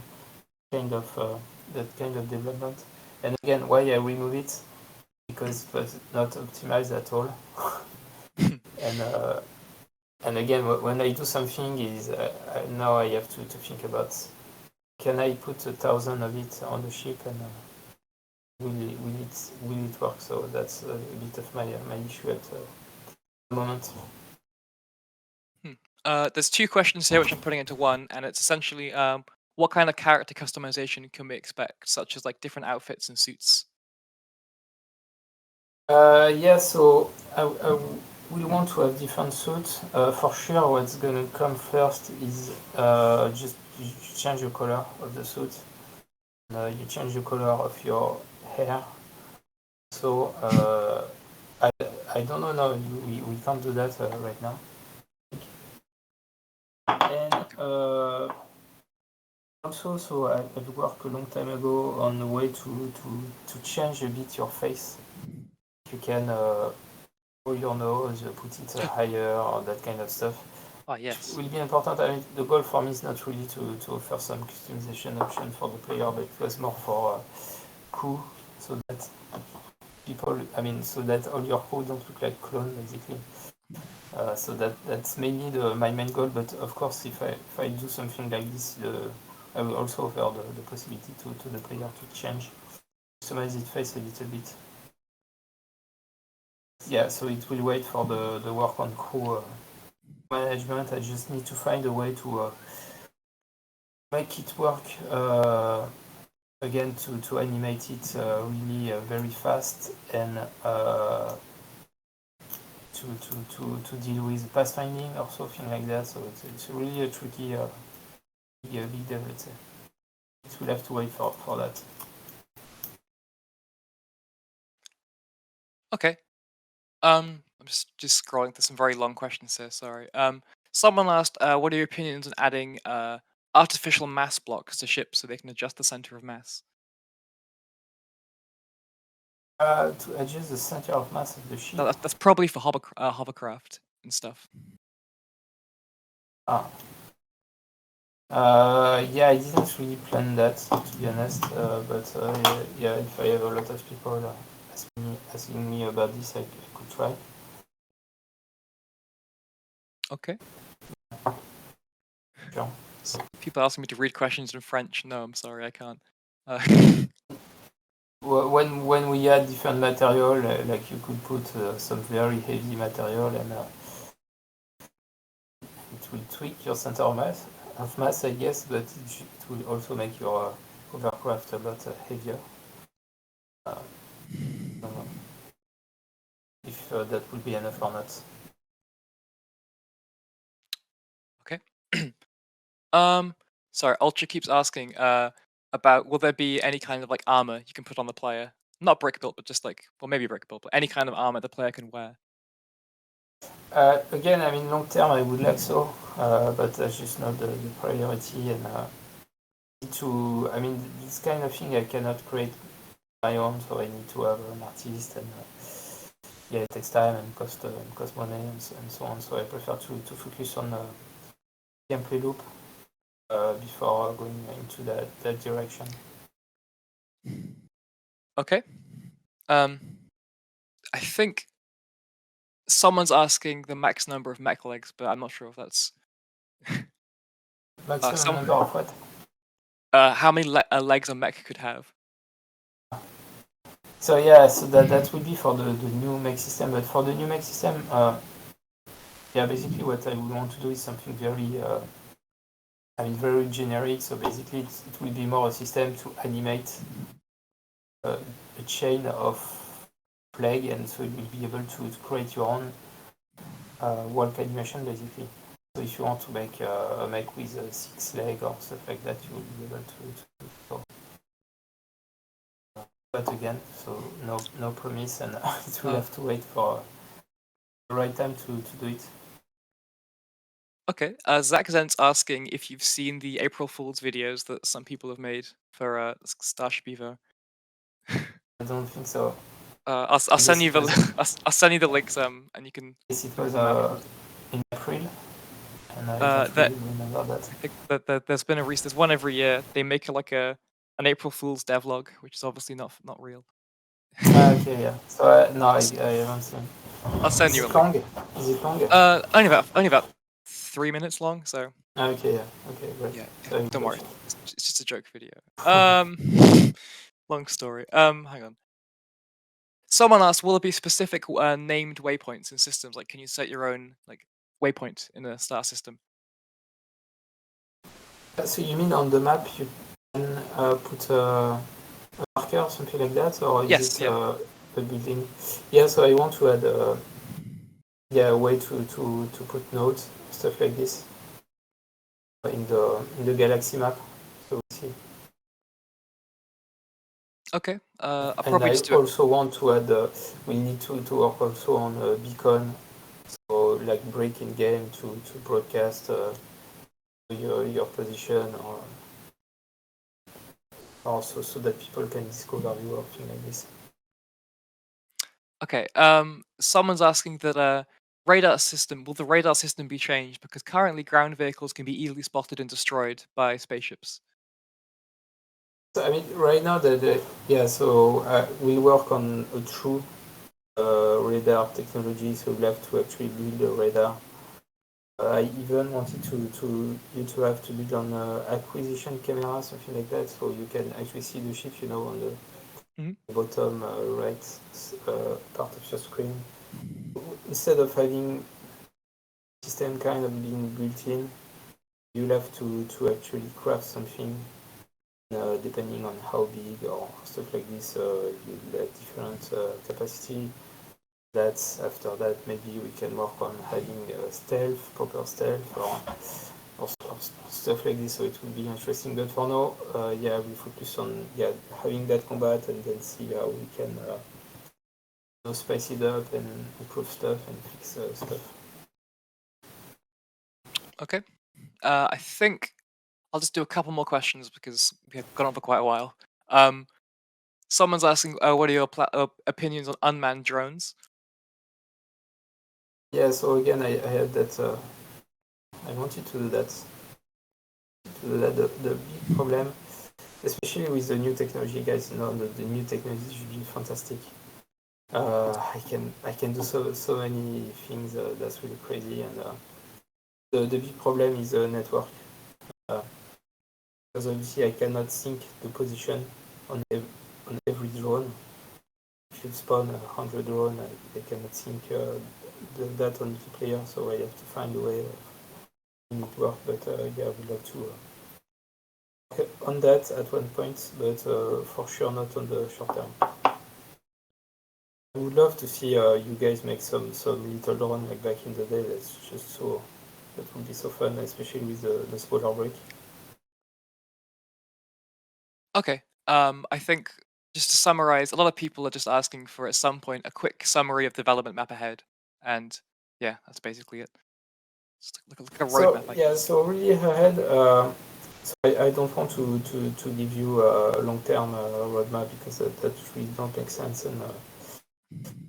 kind of that kind of development. And again, why I remove it? Because it was not optimized at all. And again, when I do something, is now I have to think about, can I put 1,000 of it on the ship, and will it work? So that's a bit of my issue at the moment. There's two questions here which I'm putting into one, and it's essentially what kind of character customization can we expect, such as like different outfits and suits? Yeah, so we want to have different suits. For sure, what's gonna come first is just you change the color of the suit. You change the color of your hair. So I don't know now. We can't do that right now. And also, so I've worked a long time ago on a way to change a bit your face. You can roll your nose, put it higher, or that kind of stuff. Ah, yes. It will be important. I mean, the goal for me is not really to offer some customization option for the player, but it was more for crew, so that people, I mean, so that all your crew don't look like clone, basically. So that's mainly my main goal. But of course, if I do something like this, I will also offer the possibility to the player to change, customize its face a little bit. Yeah, so it will wait for the work on crew management. I just need to find a way to make it work again, to animate it really very fast, and to deal with pathfinding or something like that. So it's really a tricky big dev, let's say. We'll have to wait for that. Okay. I'm just scrolling through some very long questions here. Sorry. Someone asked, what are your opinions on adding artificial mass blocks to ships so they can adjust the center of mass? To adjust the center of mass of the ship. That's probably for hovercraft and stuff. Yeah, I didn't really plan that, to be honest. But yeah, if I have a lot of people asking me about this, I could try. Okay. Sure. People asking me to read questions in French. No, I'm sorry, I can't. When we add different material, like you could put some very heavy material, and it will tweak your center of mass, I guess, but it will also make your hovercraft a lot heavier. I don't know if that would be enough or not. Okay. Sorry, Ultra keeps asking about will there be any kind of like armor you can put on the player? Not brick built, but just like, well, maybe brick built, but any kind of armor the player can wear. Again, I mean, long term, I would like so, but that's just not the priority. And I mean, this kind of thing I cannot create my own, so I need to have an artist, and yeah, it takes time and cost money and so on. So I prefer to focus on gameplay loop before going into that direction. Okay. I think someone's asking the max number of mech legs, but I'm not sure if that's Maximum number of what? how many legs a mech could have. So yeah, so that would be for the new mech system. But for the new mech system, yeah, basically what I would want to do is something very, I mean, very generic. So basically, it will be more a system to animate a chain of flag, and so you will be able to create your own walk animation, basically. So if you want to make a mech with a 6 leg or stuff like that, you will be able to. But again, so no promise, and it will have to wait for the right time to do it. Okay, Zach Zent's asking if you've seen the April Fool's videos that some people have made for Starship EVO. I don't think so. I'll send you the I'll send you the links and you can. Yes, it was in April, and I don't really remember that. There's been there's one every year. They make like an April Fool's devlog, which is obviously not real. Okay, yeah. So no, I haven't seen. I'll send Is you a it link. long? Is it long? Only about 3 minutes long. So Okay, yeah. Okay, great. yeah, So don't worry. It's just a joke video. Long story. Hang on. Someone asked, will there be specific named waypoints in systems? Like, can you set your own like waypoint in a star system? So you mean on the map you can put a marker or something like that, or is Yes. it Yeah. a building? Yeah. So I want to add a way to put nodes, stuff like this, in the galaxy map. So we see. Okay. I'll And probably I just do it. also want to add. We need to work also on beacon, so like break in game to broadcast your position or also so that people can discover you or things like this. Okay. Someone's asking that radar system. Will the radar system be changed? Because currently ground vehicles can be easily spotted and destroyed by spaceships. So, I mean, right now, so we'll work on a true radar technology, so we'll have to actually build a radar. I even wanted you to have to build on acquisition camera, something like that, so you can actually see the ship, on the bottom right part of your screen. Instead of having system kind of being built in, you'll have to actually craft something depending on how big or stuff like this, you have different capacity. After that, maybe we can work on having proper stealth, or stuff like this. So it will be interesting. But for now, we focus on having that combat and then see how we can spice it up and improve stuff and fix stuff. Okay. I think I'll just do a couple more questions because we have gone on for quite a while. Someone's asking, what are your opinions on unmanned drones? Yeah. So again, I had that. I wanted to do that. The big problem, especially with the new technology, guys. The new technology should be fantastic. I can do so many things that's really crazy, and the big problem is the network. Because obviously I cannot sync the position on every drone. If you spawn 100 drone, I cannot sync that on multiplayer, so I have to find a way of making it work. But I would love to work on that at one point, but for sure not on the short term. I would love to see you guys make some little drone like back in the day. That would be so fun, especially with the smaller brick. Okay. I think just to summarize, a lot of people are just asking for at some point a quick summary of development map ahead, and yeah, that's basically it. Just like a roadmap, I guess. So really ahead. So I don't want to give you a long-term roadmap because that really don't make sense, and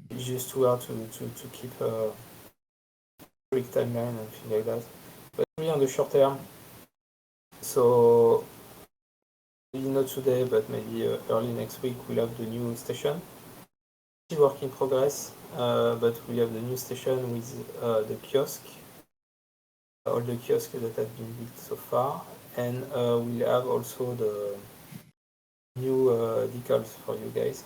it's just too hard to keep a strict timeline and things like that. But really on the short term, so maybe not today, but maybe early next week, we'll have the new station. Still work in progress, but we have the new station with the kiosk, all the kiosks that have been built so far, and we'll have also the new decals for you guys.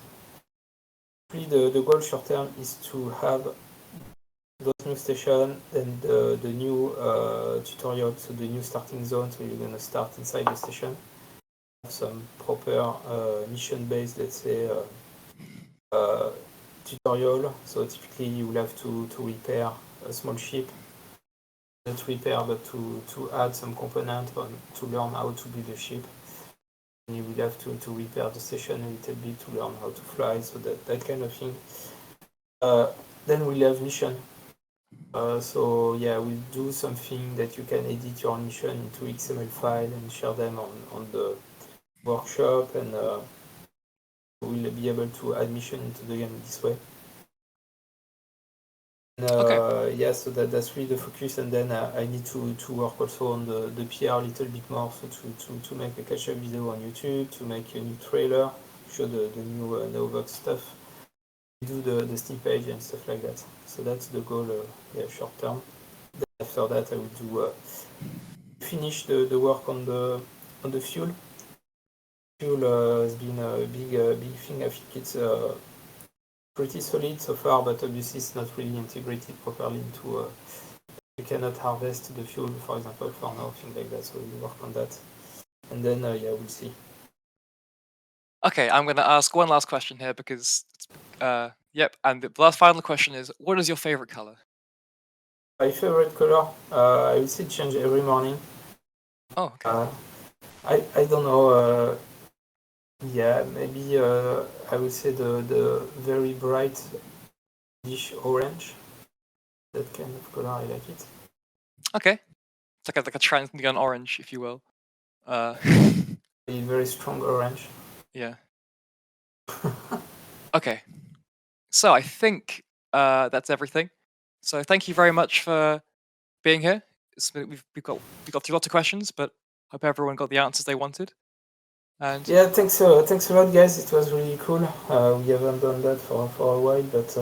The goal short term is to have those new stations and the new tutorial, so the new starting zone, so you're going to start inside the station. Have some proper mission based, let's say, tutorial. So typically you will have to repair a small ship, not repair but to add some component to learn how to build a ship. And you will have to repair the station a little bit to learn how to fly, so that kind of thing. Then we'll have mission. So yeah, we'll do something that you can edit your mission into XML file and share them on the workshop, and we'll be able to add mission into the game this way. And, yeah, so that's really the focus, and then I need to work also on the PR a little bit more, so to make a catch-up video on YouTube, to make a new trailer, show the new Novox stuff, do the Steam page and stuff like that. So that's the goal, yeah, short term. Then after that, I will do finish the work on the fuel. Fuel has been a big thing. I think it's pretty solid so far, but obviously it's not really integrated properly into. You cannot harvest the fuel, for example, for now, things like that. So we'll work on that, and then yeah, we'll see. Okay, I'm gonna ask one last question here because yep, and the last final question is, what is your favorite color? My favorite color, I would say change every morning. Oh, okay. I don't know. Yeah, maybe I would say the very bright dish orange. That kind of color, I like it. Okay. It's like a trans neon orange, if you will. A very strong orange. Yeah. Okay. So I think that's everything. So thank you very much for being here. We've got through lots of questions, but hope everyone got the answers they wanted. And Yeah, thanks a lot, guys. It was really cool. We haven't done that for a while, but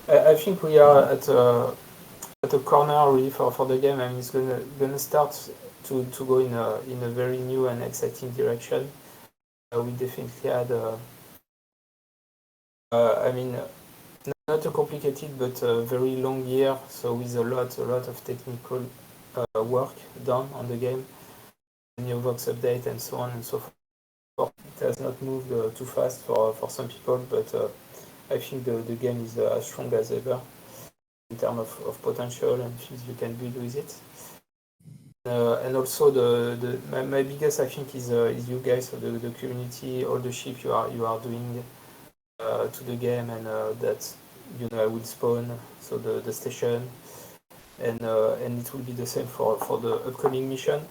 I think we are at a corner really for the game, and it's gonna start to go in a very new and exciting direction. We definitely had I mean, not a complicated but a very long year, so with a lot of technical work done on the game, new Vox update and so on and so forth. It has not moved too fast for some people, but I think the game is as strong as ever in terms of potential and things you can build with it. And also my biggest, I think, is you guys, so the community, all the ship you are doing to the game, and that I will spawn, so the station, and it will be the same for the upcoming mission.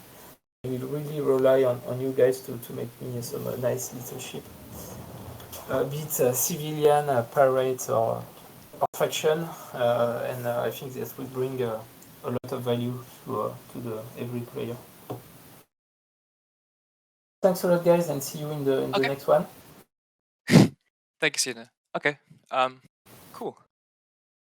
I will really rely on you guys to make me some nice little ship, be it civilian, pirate, or faction, and I think that will bring a lot of value to the every player. Thanks a lot, guys, and see you in the okay. next one. Thank you, Sina. Okay. Cool.